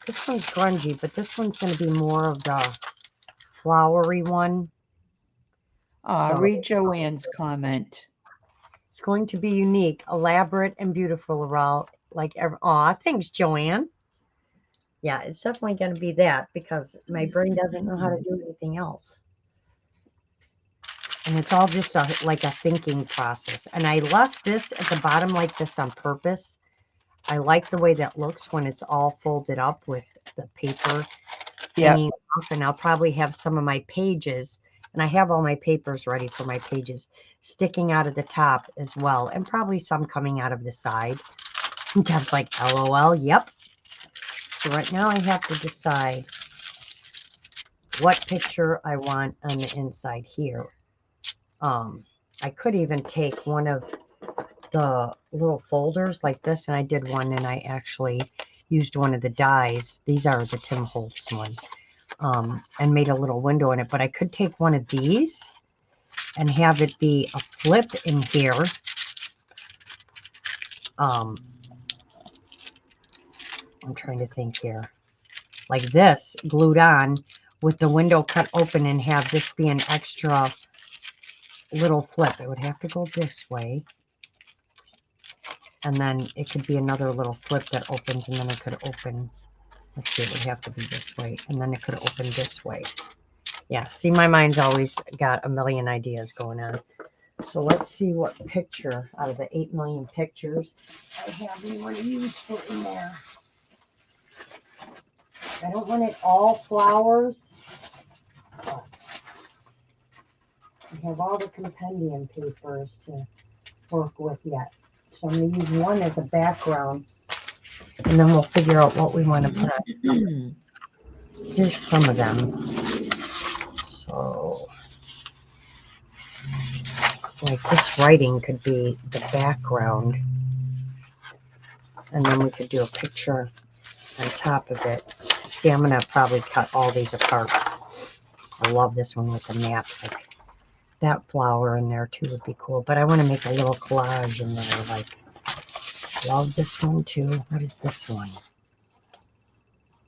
this one's grungy, but this one's going to be more of the flowery one. Read Joanne's comment. It's going to be unique, elaborate, and beautiful, Lorelle. Thanks, Joanne. Yeah, it's definitely going to be that because my brain doesn't know how to do anything else. And it's all just like a thinking process. And I left this at the bottom like this on purpose. I like the way that looks when it's all folded up with the paper hanging off. And I'll probably have some of my pages And I have all my papers ready for my pages sticking out of the top as well. And probably some coming out of the side. Deb's like, LOL, yep. So right now I have to decide what picture I want on the inside here. I could even take one of the little folders like this, and I did one and I actually used one of the dies. These are the Tim Holtz ones, and made a little window in it. But I could take one of these and have it be a flip in here. I'm trying to think here. Like this, glued on with the window cut open, and have this be an extra little flip. It would have to go this way. And then it could be another little flip that opens, and then it could open. Let's see, it would have to be this way. And then it could open this way. Yeah, see, my mind's always got a million ideas going on. So let's see what picture out of the 8 million pictures I have anyone useful in there. I don't want it all flowers. I have all the compendium papers to work with yet. So I'm going to use one as a background, and then we'll figure out what we want to put on. Here's some of them. So, like this writing could be the background, and then we could do a picture on top of it. See, I'm going to probably cut all these apart. I love this one with the map. Like that flower in there too would be cool, but I want to make a little collage in there. Like, love this one too. What is this one?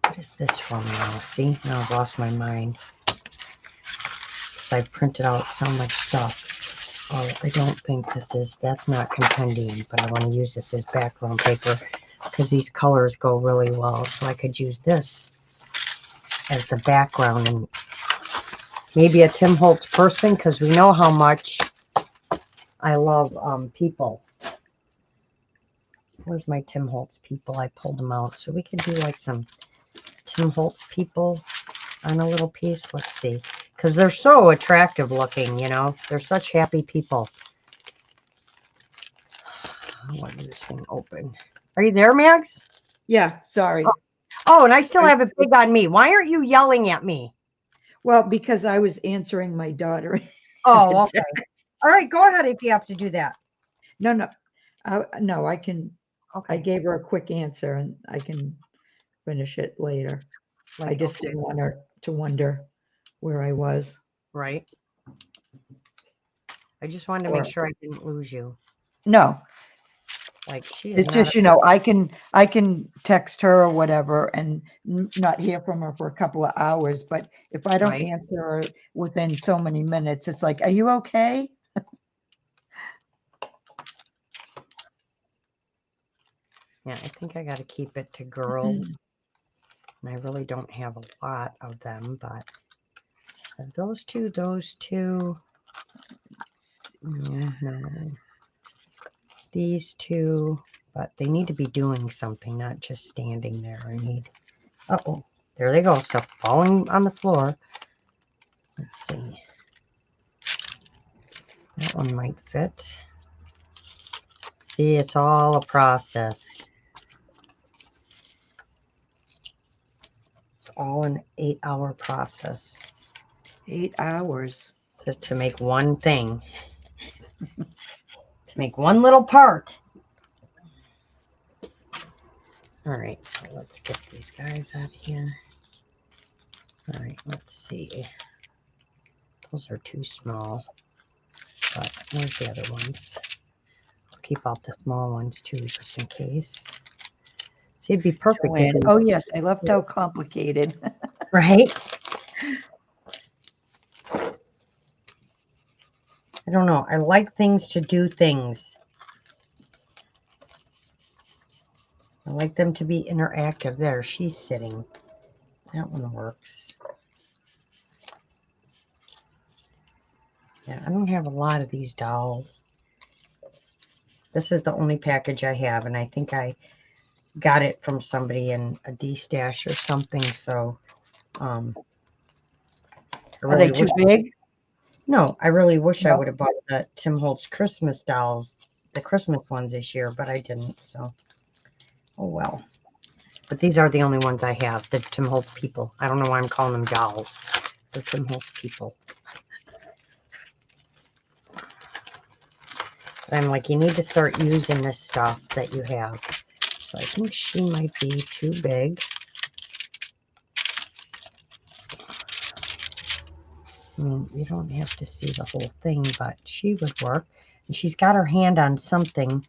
What is this from now? See, now I've lost my mind. Because I printed out so much stuff. Oh, I don't think that's not compendium, but I want to use this as background paper because these colors go really well. So I could use this as the background, and maybe a Tim Holtz person, because we know how much I love people. Where's my Tim Holtz people? I pulled them out. So we could do like some Tim Holtz people on a little piece. Let's see. Because they're so attractive looking, you know. They're such happy people. I want this thing open. Are you there, Mags? Yeah, sorry. Oh, and I still have it big on me. Why aren't you yelling at me? Well, because I was answering my daughter. Oh, okay. All right, go ahead if you have to do that. No, no, I can. Okay. I gave her a quick answer, and I can finish it later. I just didn't want her to wonder where I was. Right. I just wanted to make sure I didn't lose you. No. Like she is It's just, I can text her or whatever and not hear from her for a couple of hours. But if I don't answer her within so many minutes, it's like, are you okay? Yeah, I think I got to keep it to girls. And I really don't have a lot of them, but those two. Yeah, no. These two, but they need to be doing something, not just standing there. I need, oh, there they go. Stuff falling on the floor. Let's see. That one might fit. See, it's all a process. It's all an 8-hour process. 8 hours. To make one thing. To make one little part. All right, so let's get these guys out here. All right, let's see. Those are too small. But where's the other ones? I'll keep out the small ones too, just in case. See, it'd be perfect. Oh, yes, I left out complicated. Right? I don't know. I like things to do things. I like them to be interactive. There, she's sitting. That one works. Yeah, I don't have a lot of these dolls. This is the only package I have, and I think I got it from somebody in a D-stash or something, so Are they too big? No, I really wish I No? would have bought the Tim Holtz Christmas dolls, the Christmas ones this year, but I didn't. So, oh well. But these are the only ones I have, the Tim Holtz people. I don't know why I'm calling them dolls. The Tim Holtz people. But I'm like, you need to start using this stuff that you have. So I think she might be too big. You don't have to see the whole thing, but she would work. And she's got her hand on something,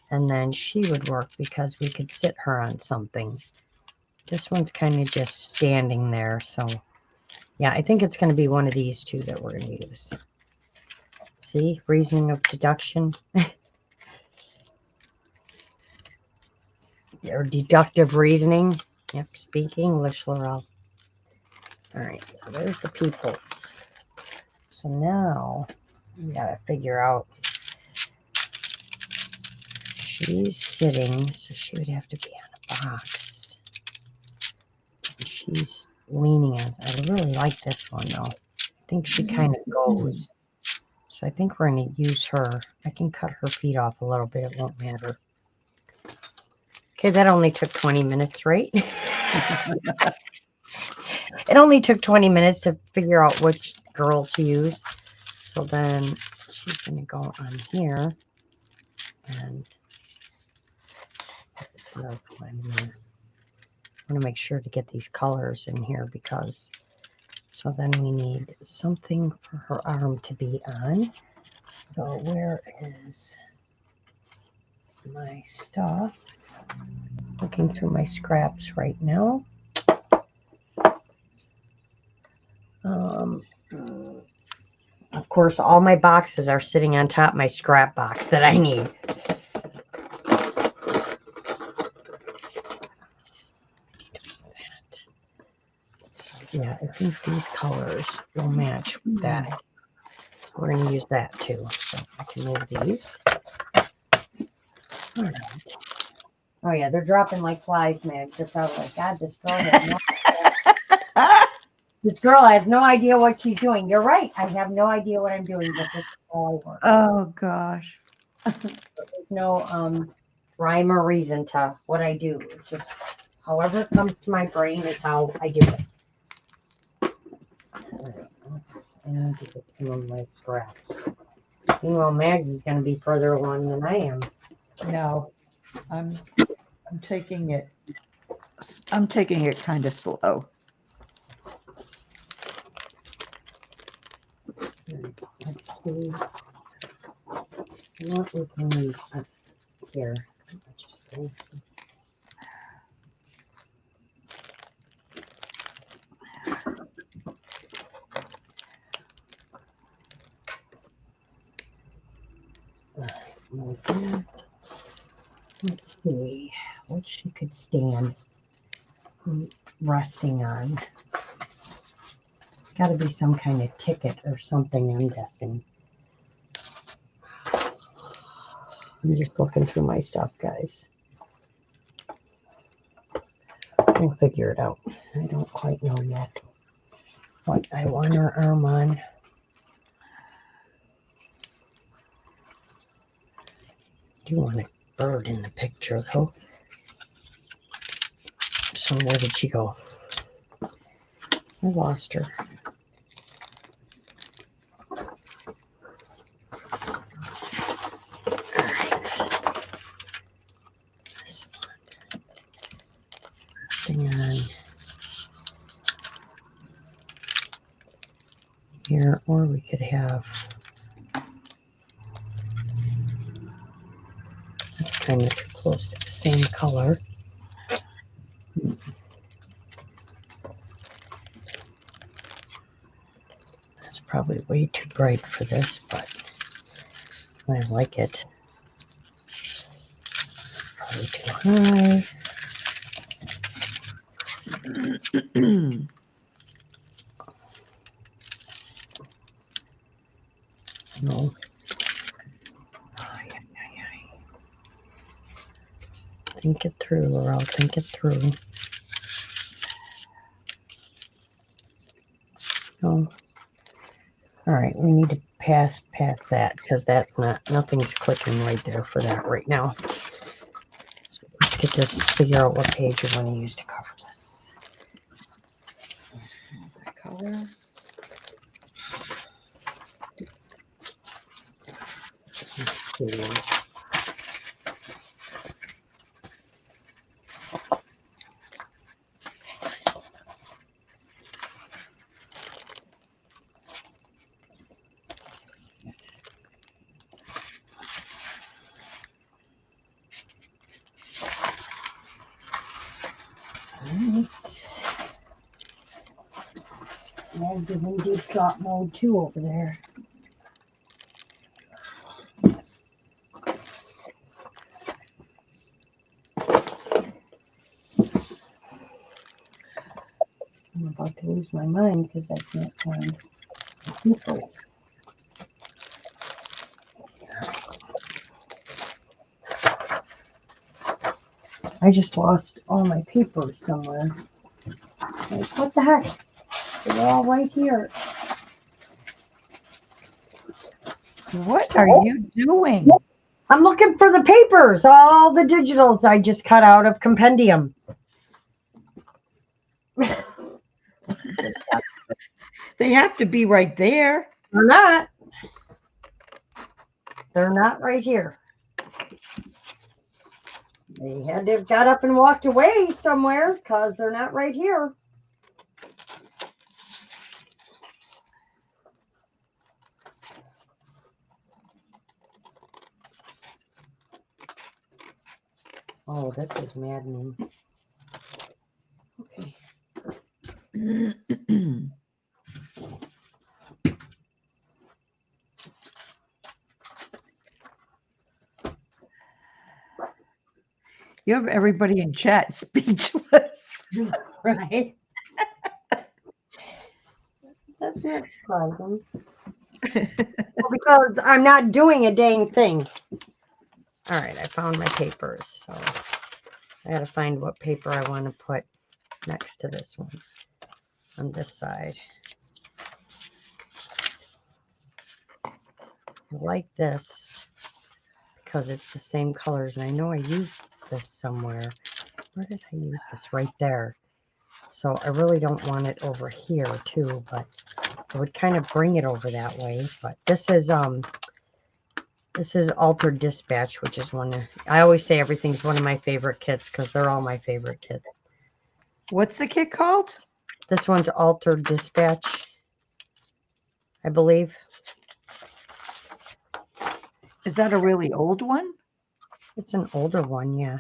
and then she would work because we could sit her on something. This one's kind of just standing there. So, yeah, I think it's going to be one of these two that we're going to use. See? Reasoning of deduction. Or deductive reasoning. Yep, speak English, Lorelle. All right, so there's the peoples. So now we got to figure out. She's sitting, so she would have to be on a box. And she's leaning as I really like this one though. I think she kind of goes. So I think we're going to use her. I can cut her feet off a little bit. It won't matter. Okay, that only took 20 minutes, right? It only took 20 minutes to figure out which girl to use. So then she's going to go on here and I want to make sure to get these colors in here because so then we need something for her arm to be on. So where is my stuff? Looking through my scraps right now. Of course, all my boxes are sitting on top of my scrap box that I need. So yeah, I think these colors will match with that. So we're going to use that too. So I can move these. All right. Oh yeah, they're dropping like flies, man. They're probably like, God, this girl has no idea. This girl has no idea what she's doing. You're right. I have no idea what I'm doing, but this is all I work. Oh gosh. There's no rhyme or reason to what I do. It's just however it comes to my brain is how I do it. All right, I need to get some of my scraps. Meanwhile, Mags is going to be further along than I am. No, I'm taking it. I'm taking it kind of slow. Let's see what we can use up here. Let's see what she could stand resting on. It's got to be some kind of ticket or something, I'm guessing. I'm just looking through my stuff, guys. We'll figure it out. I don't quite know yet what I want her arm on. I do want a bird in the picture, though. So where did she go? I lost her. On here, or we could have that's kind of too close to the same color. That's probably way too bright for this, but I like it. Probably too high. No. Think it through, Lorelle. Think it through. No. All All right, we need to pass that because that's nothing's clicking right there for that right now. So let's get this, figure out what page we're going to use to cover this. Color. Let's see. Mags is in deep thought mode too over there. I'm about to lose my mind because I can't find the papers. I just lost all my papers somewhere. Like, what the heck? They're all right here. What are you doing? I'm looking for the papers, all the digitals I just cut out of compendium. They have to be right there. They're not. They're not right here. They had to have got up and walked away somewhere because they're not right here. Oh, this is maddening. Okay. You have everybody in chat speechless. Right. That's not surprising. Well, because I'm not doing a dang thing. All right, I found my papers. So I got to find what paper I want to put next to this one on this side. I like this because it's the same colors. And I know I used this somewhere. Where did I use this? Right there. So I really don't want it over here too, but I would kind of bring it over that way. But this is Altered Dispatch, which is I always say everything's one of my favorite kits because they're all my favorite kits. What's the kit called? This one's Altered Dispatch, I believe. Is that a really old one? It's an older one, yeah.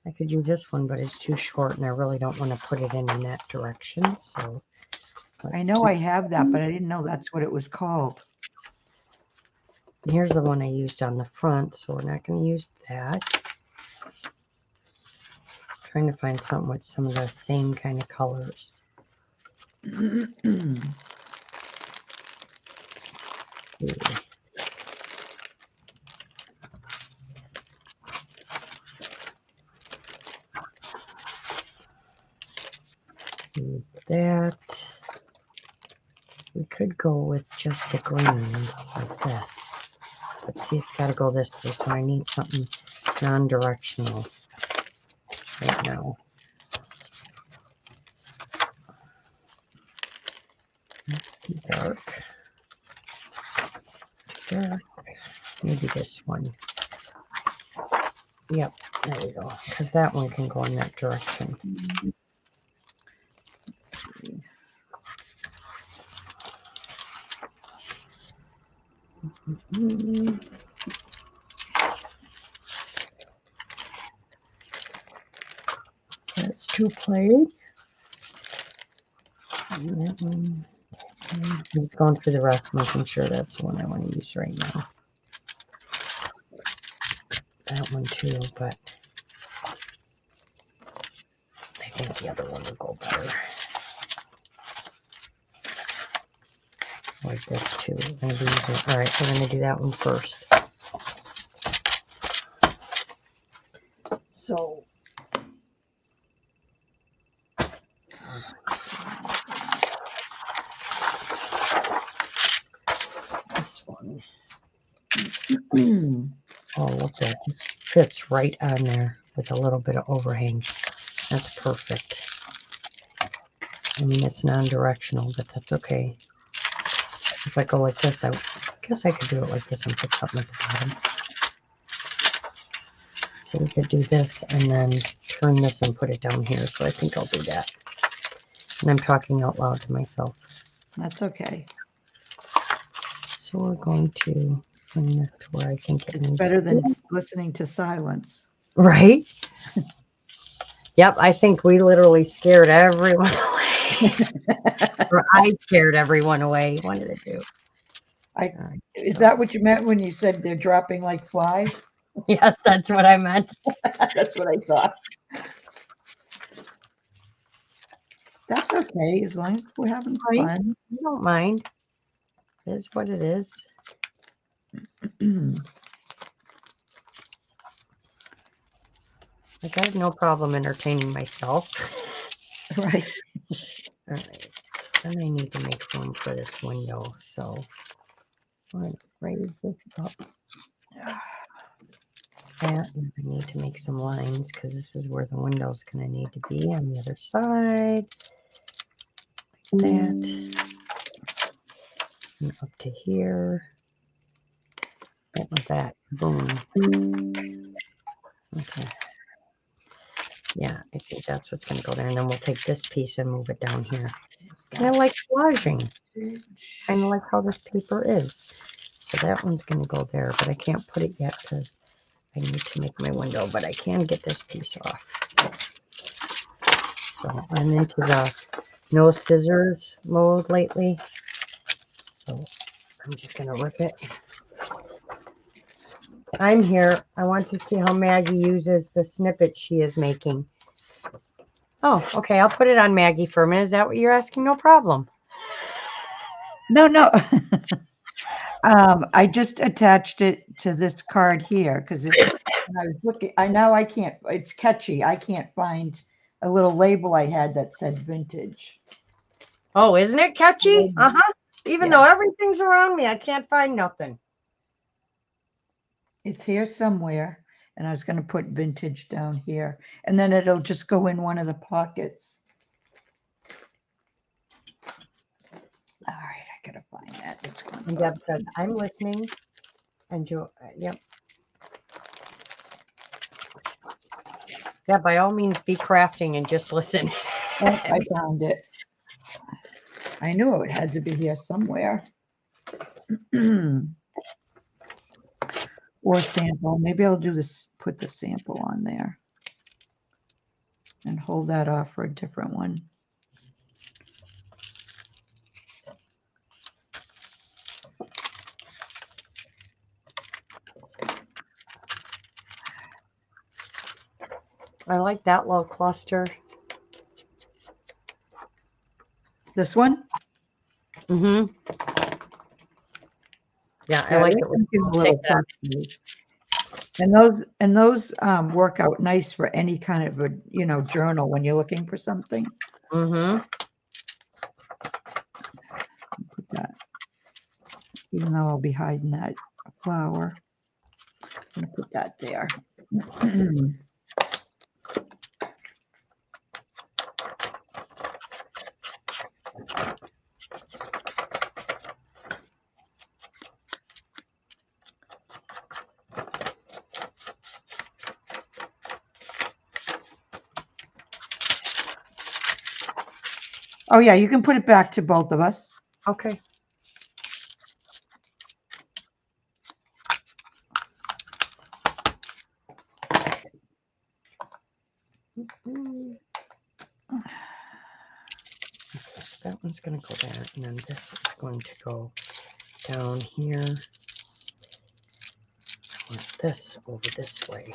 I could use this one, but it's too short, and I really don't want to put it in that direction. So I know I have that, but I didn't know that's what it was called. Here's the one I used on the front, so we're not going to use that. Trying to find something with some of the same kind of colors. That we could go with just the greens like this, but see, it's got to go this way, so I need something non-directional right now. Dark, maybe this one. Yep, there we go, because that one can go in that direction. Let's see. That's too plain. And that one. I'm just going through the rest, making sure that's the one I want to use right now. That one too, but I think the other one will go better. Like this too. All right, we're going to do that one first. So Oh, look at it. It fits right on there with a little bit of overhang. That's perfect. I mean, it's non-directional, but that's okay. If I go like this, I guess I could do it like this and put something at the bottom. So we could do this and then turn this and put it down here. So I think I'll do that. And I'm talking out loud to myself. That's okay. So we're going to bring this to where I think it It's needs better to than be. listening to silence. Right? Yep, I think we literally scared everyone away. Or I scared everyone away. One of the two. I All right, Is so- that what you meant when you said they're dropping like flies? Yes, that's what I meant. That's what I thought. That's okay, as long as we're having Right. fun. I don't mind. It is what it is. Like, I have no problem entertaining myself. Right. All right. So then I need to make room for this window. So I'm going to raise this up. That, and I need to make some lines because this is where the window's going to need to be on the other side. Like that. And up to here. Right like that. Boom. Okay. Yeah, I think that's what's going to go there. And then we'll take this piece and move it down here. And I like collaging. Kind of like how this paper is. So that one's going to go there, but I can't put it yet because I need to make my window, but I can get this piece off. So I'm into the no scissors mode lately. So I'm just going to rip it. I'm here. I want to see how Maggie uses the snippet she is making. Oh, okay. I'll put it on Maggie for a minute. Is that what you're asking? No problem. No. I just attached it to this card here because when I was looking, I can't, it's catchy. I can't find a little label I had that said vintage. Oh, isn't it catchy? Uh-huh. Even though everything's around me, I can't find nothing. It's here somewhere, and I was going to put vintage down here, and then it'll just go in one of the pockets. All right, I gotta find that. It's going And Deb says, I'm listening. And Joe, yep. Yeah, by all means, be crafting and just listen. Oh, I found it. I knew it had to be here somewhere. Or sample. Maybe I'll do this, put the sample on there and hold that off for a different one. I like that little cluster. This one? Mm-hmm. Yeah, I like it. A little clusters. And those work out nice for any kind of a journal when you're looking for something. Mm-hmm. Put that, even though I'll be hiding that flower. I'm gonna put that there. Oh yeah, you can put it back to both of us. Okay. That one's going to go there, and then this is going to go down here. I want this over this way,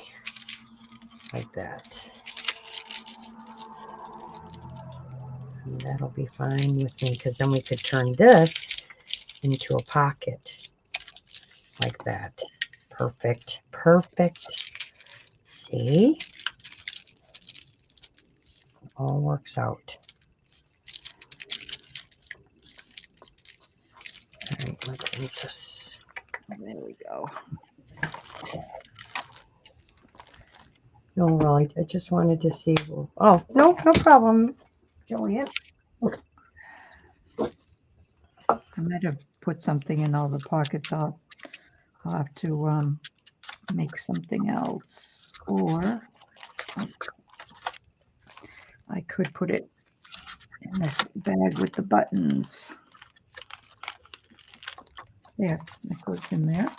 like that. And that'll be fine with me, because then we could turn this into a pocket, like that. Perfect, perfect. See? It all works out. All right, let's make this. There we go. No, really, I just wanted to see. Oh, no, no problem, Juliet. I might have put something in all the pockets. I'll have to make something else, or I could put it in this bag with the buttons. There, that goes in there.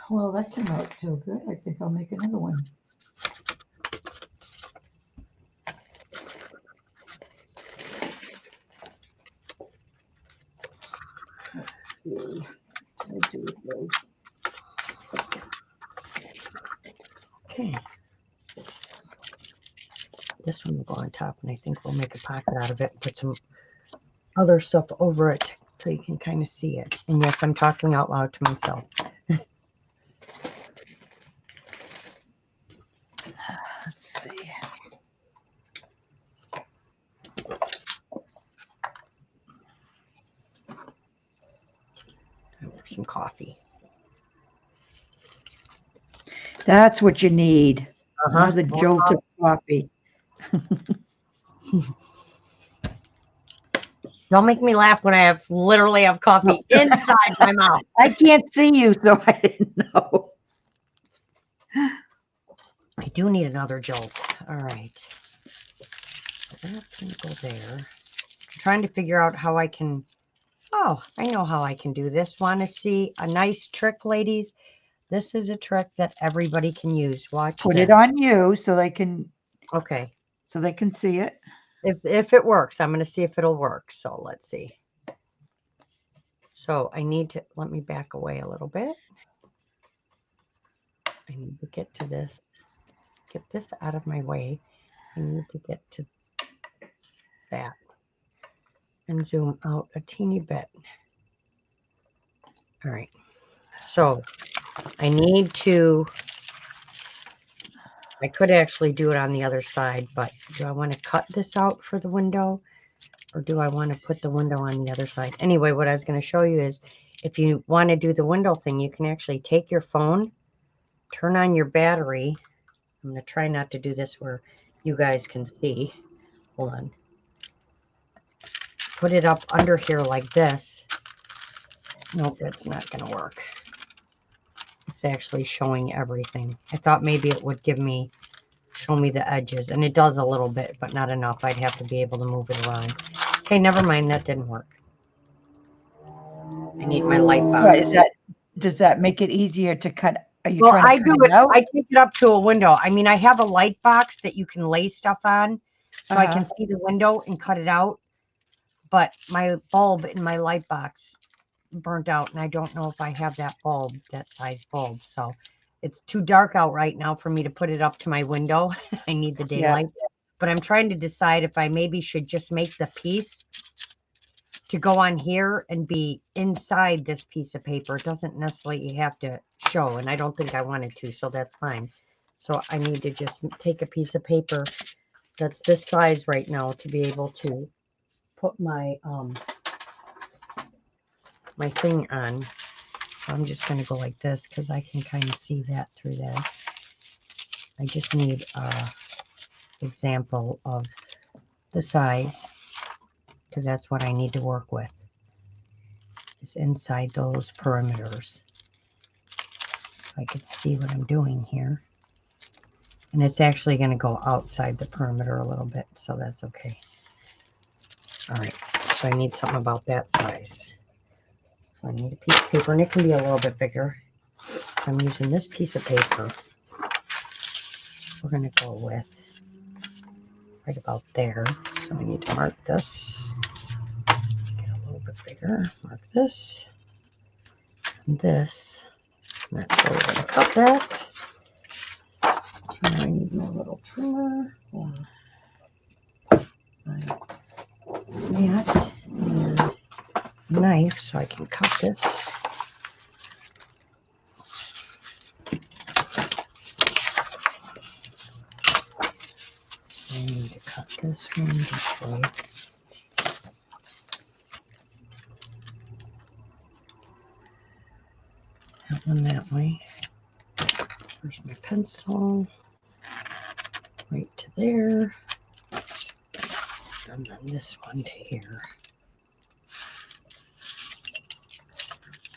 Well, that came out so good. I think I'll make another one. Let's see what I do with those. Okay. This one will go on top, and I think we'll make a pocket out of it and put some other stuff over it so you can kind of see it. And yes, I'm talking out loud to myself. Let's see. For some coffee. That's what you need. Another jolt of coffee. Don't make me laugh when I literally have coffee inside my mouth. I can't see you, so I didn't know. I do need another jolt. All right. So that's going to go there. I'm trying to figure out how I can. Oh, I know how I can do this. Want to see a nice trick, ladies? This is a trick that everybody can use. Watch Put this. it on you so they can. Okay. So they can see it. If it works, I'm going to see if it'll work. So let's see. So I need to, let me back away a little bit. I need to get to this, get this out of my way. I need to get to that and zoom out a teeny bit. All right. So I need to, I could actually do it on the other side, but do I want to cut this out for the window? Or do I want to put the window on the other side? Anyway, what I was going to show you is if you want to do the window thing, you can actually take your phone, turn on your battery. I'm going to try not to do this where you guys can see. Hold on. Put it up under here like this. Nope, that's not going to work. It's actually showing everything. I thought maybe it would show me the edges, and it does a little bit, but not enough. I'd have to be able to move it around. Okay, never mind. That didn't work. I need my light box. What is that? Does that make it easier to cut? Are you Well, trying to cut it out? I take it up to a window. I mean, I have a light box that you can lay stuff on so I can see the window and cut it out. But my bulb in my light box burnt out, and I don't know if I have that bulb, that size bulb. So it's too dark out right now for me to put it up to my window. I need the daylight. Yeah. But I'm trying to decide if I maybe should just make the piece to go on here and be inside this piece of paper. It doesn't necessarily have to show, and I don't think I wanted to, so that's fine. So I need to just take a piece of paper that's this size right now to be able to put my my thing on. So I'm just going to go like this because I can kind of see that through there. I just need a example of the size because that's what I need to work with. Is inside those perimeters. So I can see what I'm doing here. And it's actually going to go outside the perimeter a little bit, so that's okay. All right, so I need something about that size. So I need a piece of paper, and it can be a little bit bigger. So I'm using this piece of paper. We're going to go with right about there. So I need to mark this. Get a little bit bigger. Mark this. And this. And that's where we're going to cut that. So now I need my little trimmer. That and knife so I can cut this. So I need to cut this one this way. one that way. Where's my pencil? Right to there. And then this one to here.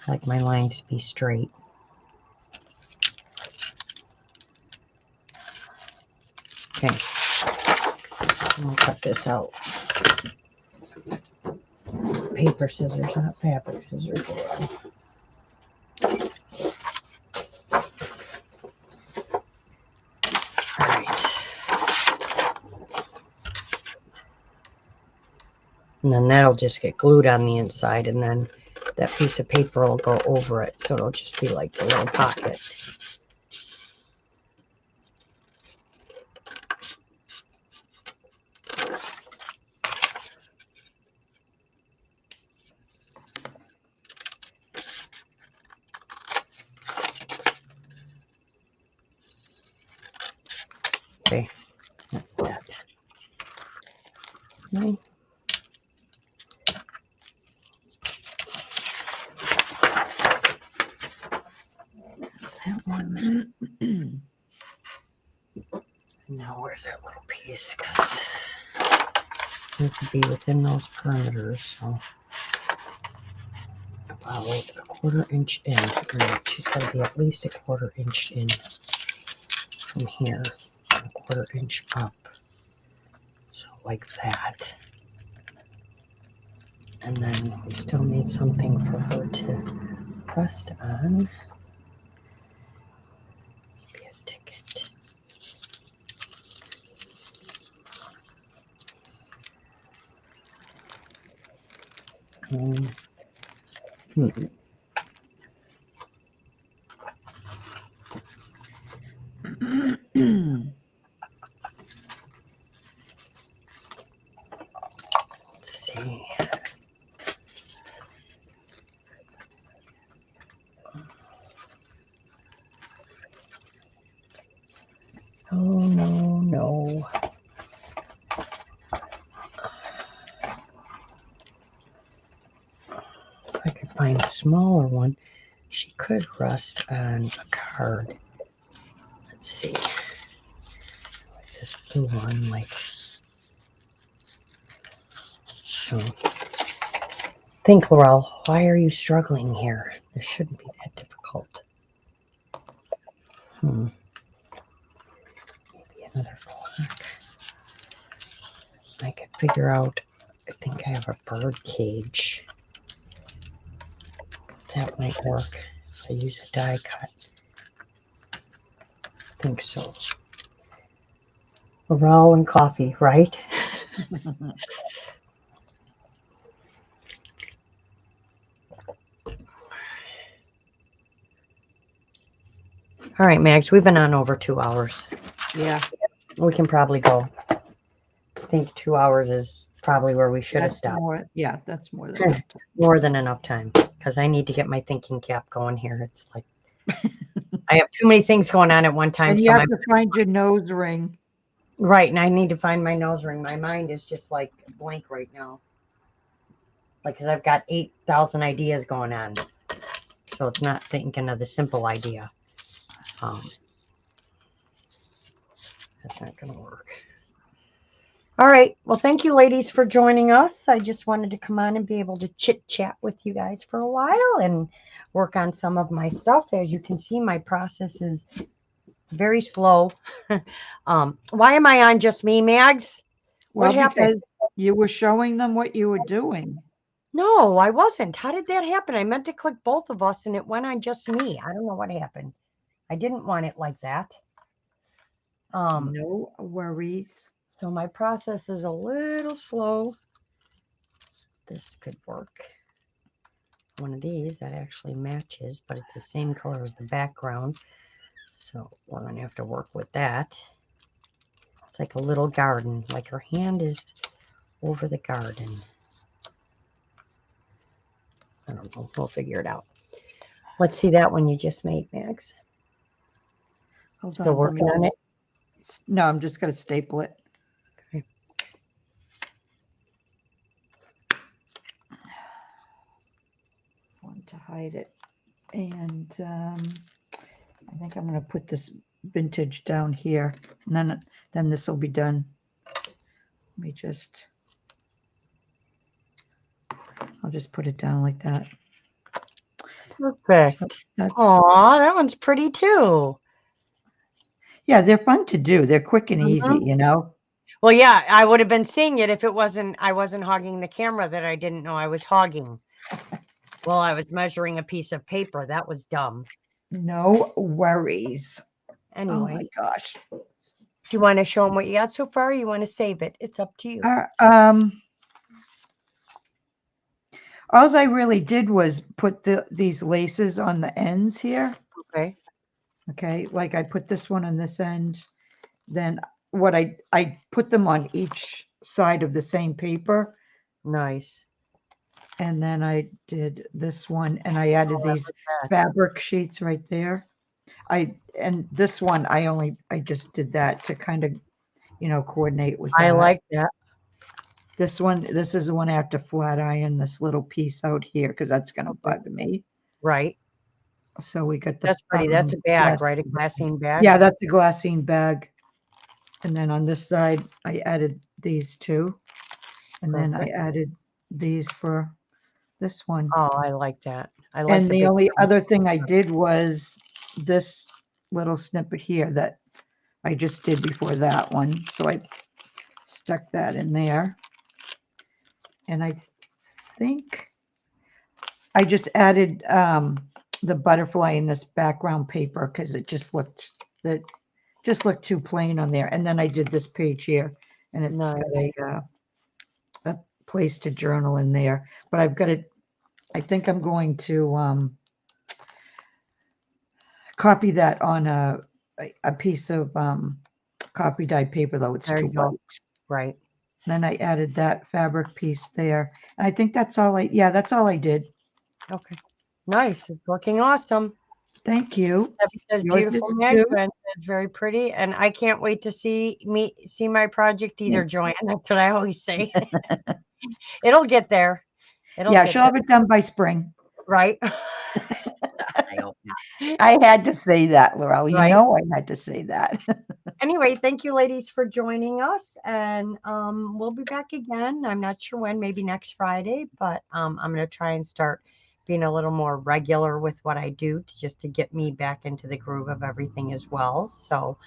I like my lines to be straight. Okay. I'll cut this out. Paper scissors, not fabric scissors. And then that'll just get glued on the inside, and then that piece of paper will go over it, so it'll just be like a little pocket. Okay, like that. Okay. That one. Now where's that little piece? Because it needs to be within those perimeters. So about a 1/4 inch in. Right, she's got to be at least a 1/4 inch in from here, and a 1/4 inch up. So like that. And then we still need something for her to press on. Maybe a ticket. Let's see. Oh, no. If I could find a smaller one, she could rest on a card. Let's see. Like this blue one, like. So, think, Lorelle, why are you struggling here? This shouldn't be that difficult. Maybe another clock. I could figure out, I think I have a bird cage. That might work if I use a die cut. I think so. Lorelle and coffee, right? All right, Mags, we've been on over 2 hours. Yeah. We can probably go. I think 2 hours is probably where we should have stopped. That's more than enough time. More than enough time, because I need to get my thinking cap going here. It's like I have too many things going on at one time. And you have to find your nose ring. Right, and I need to find my nose ring. My mind is just like blank right now. Like, because I've got 8,000 ideas going on. So it's not thinking of the simple idea. That's not going to work. All right. Well, thank you, ladies, for joining us. I just wanted to come on and be able to chit-chat with you guys for a while and work on some of my stuff. As you can see, my process is very slow. Why am I on just me, Mags? Well, What happened? because you were showing them what you were doing. No, I wasn't. How did that happen? I meant to click both of us and it went on just me. I don't know what happened. I didn't want it like that. No worries. So my process is a little slow. This could work. One of these that actually matches, but it's the same color as the background. So we're going to have to work with that. It's like a little garden, like her hand is over the garden. I don't know. We'll figure it out. Let's see that one you just made, Max. Still working on it? No, I'm just going to staple it. Okay. Want to hide it. And I think I'm going to put this vintage down here, and then this will be done. Let me just, I'll just put it down like that. Perfect. So that's, Aw, that one's pretty too. yeah, they're fun to do. They're quick and easy, Mhm. you know. Well, yeah, I would have been seeing it if I wasn't hogging the camera that I didn't know I was hogging. Well, I was measuring a piece of paper. That was dumb. No worries. Oh Anyway, my gosh. do you want to show them what you got so far? Or you want to save it? It's up to you. All I really did was put these laces on the ends here. Okay. Okay, like I put this one on this end. Then what I put them on each side of the same paper, Nice. and then I did this one, and I added these fabric sheets right there. And this one I just did that to kind of, you know, coordinate with I that. like that. This is the one I have to flat iron this little piece out here because that's gonna bug me. Right. So we got the That's pretty. That's a bag, glass- right? A glassine bag. Yeah, that's a glassine bag. And then on this side, I added these two. And then I Perfect. added these for this one. Oh, I like that. I like And the the big only circle. other thing I did was this little snippet here that I just did before that one. So I stuck that in there. And I think I just added the butterfly in this background paper because it just looked too plain on there. And then I did this page here, and it's Nice. got a place to journal in there. But I've got it. I think I'm going to copy that on a piece of copy dyed paper, though it's There too you go. white. Right. Then I added that fabric piece there, and I think that's all that's all I did. Okay. Nice. It's looking awesome. Thank you. Debbie says Yours beautiful, is Maggie. too. Joanne says very pretty, and I can't wait to see my project either, Thanks. Joanne. That's what I always say. It'll get there. It'll Yeah, get she'll there, have it done by spring. right? I hope not. I had to say that, Lorelle. You Right. know I had to say that. Anyway, thank you, ladies, for joining us, and we'll be back again. I'm not sure when, maybe next Friday, but I'm going to try and start being a little more regular with what I do just to get me back into the groove of everything as well. So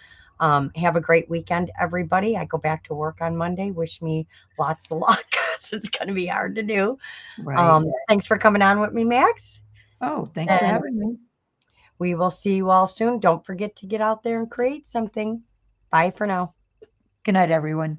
have a great weekend, everybody. I go back to work on Monday. Wish me lots of luck because it's going to be hard to do. Right. Thanks for coming on with me, Max. Oh, thanks for And having me. we will see you all soon. Don't forget to get out there and create something. Bye for now. Good night, everyone.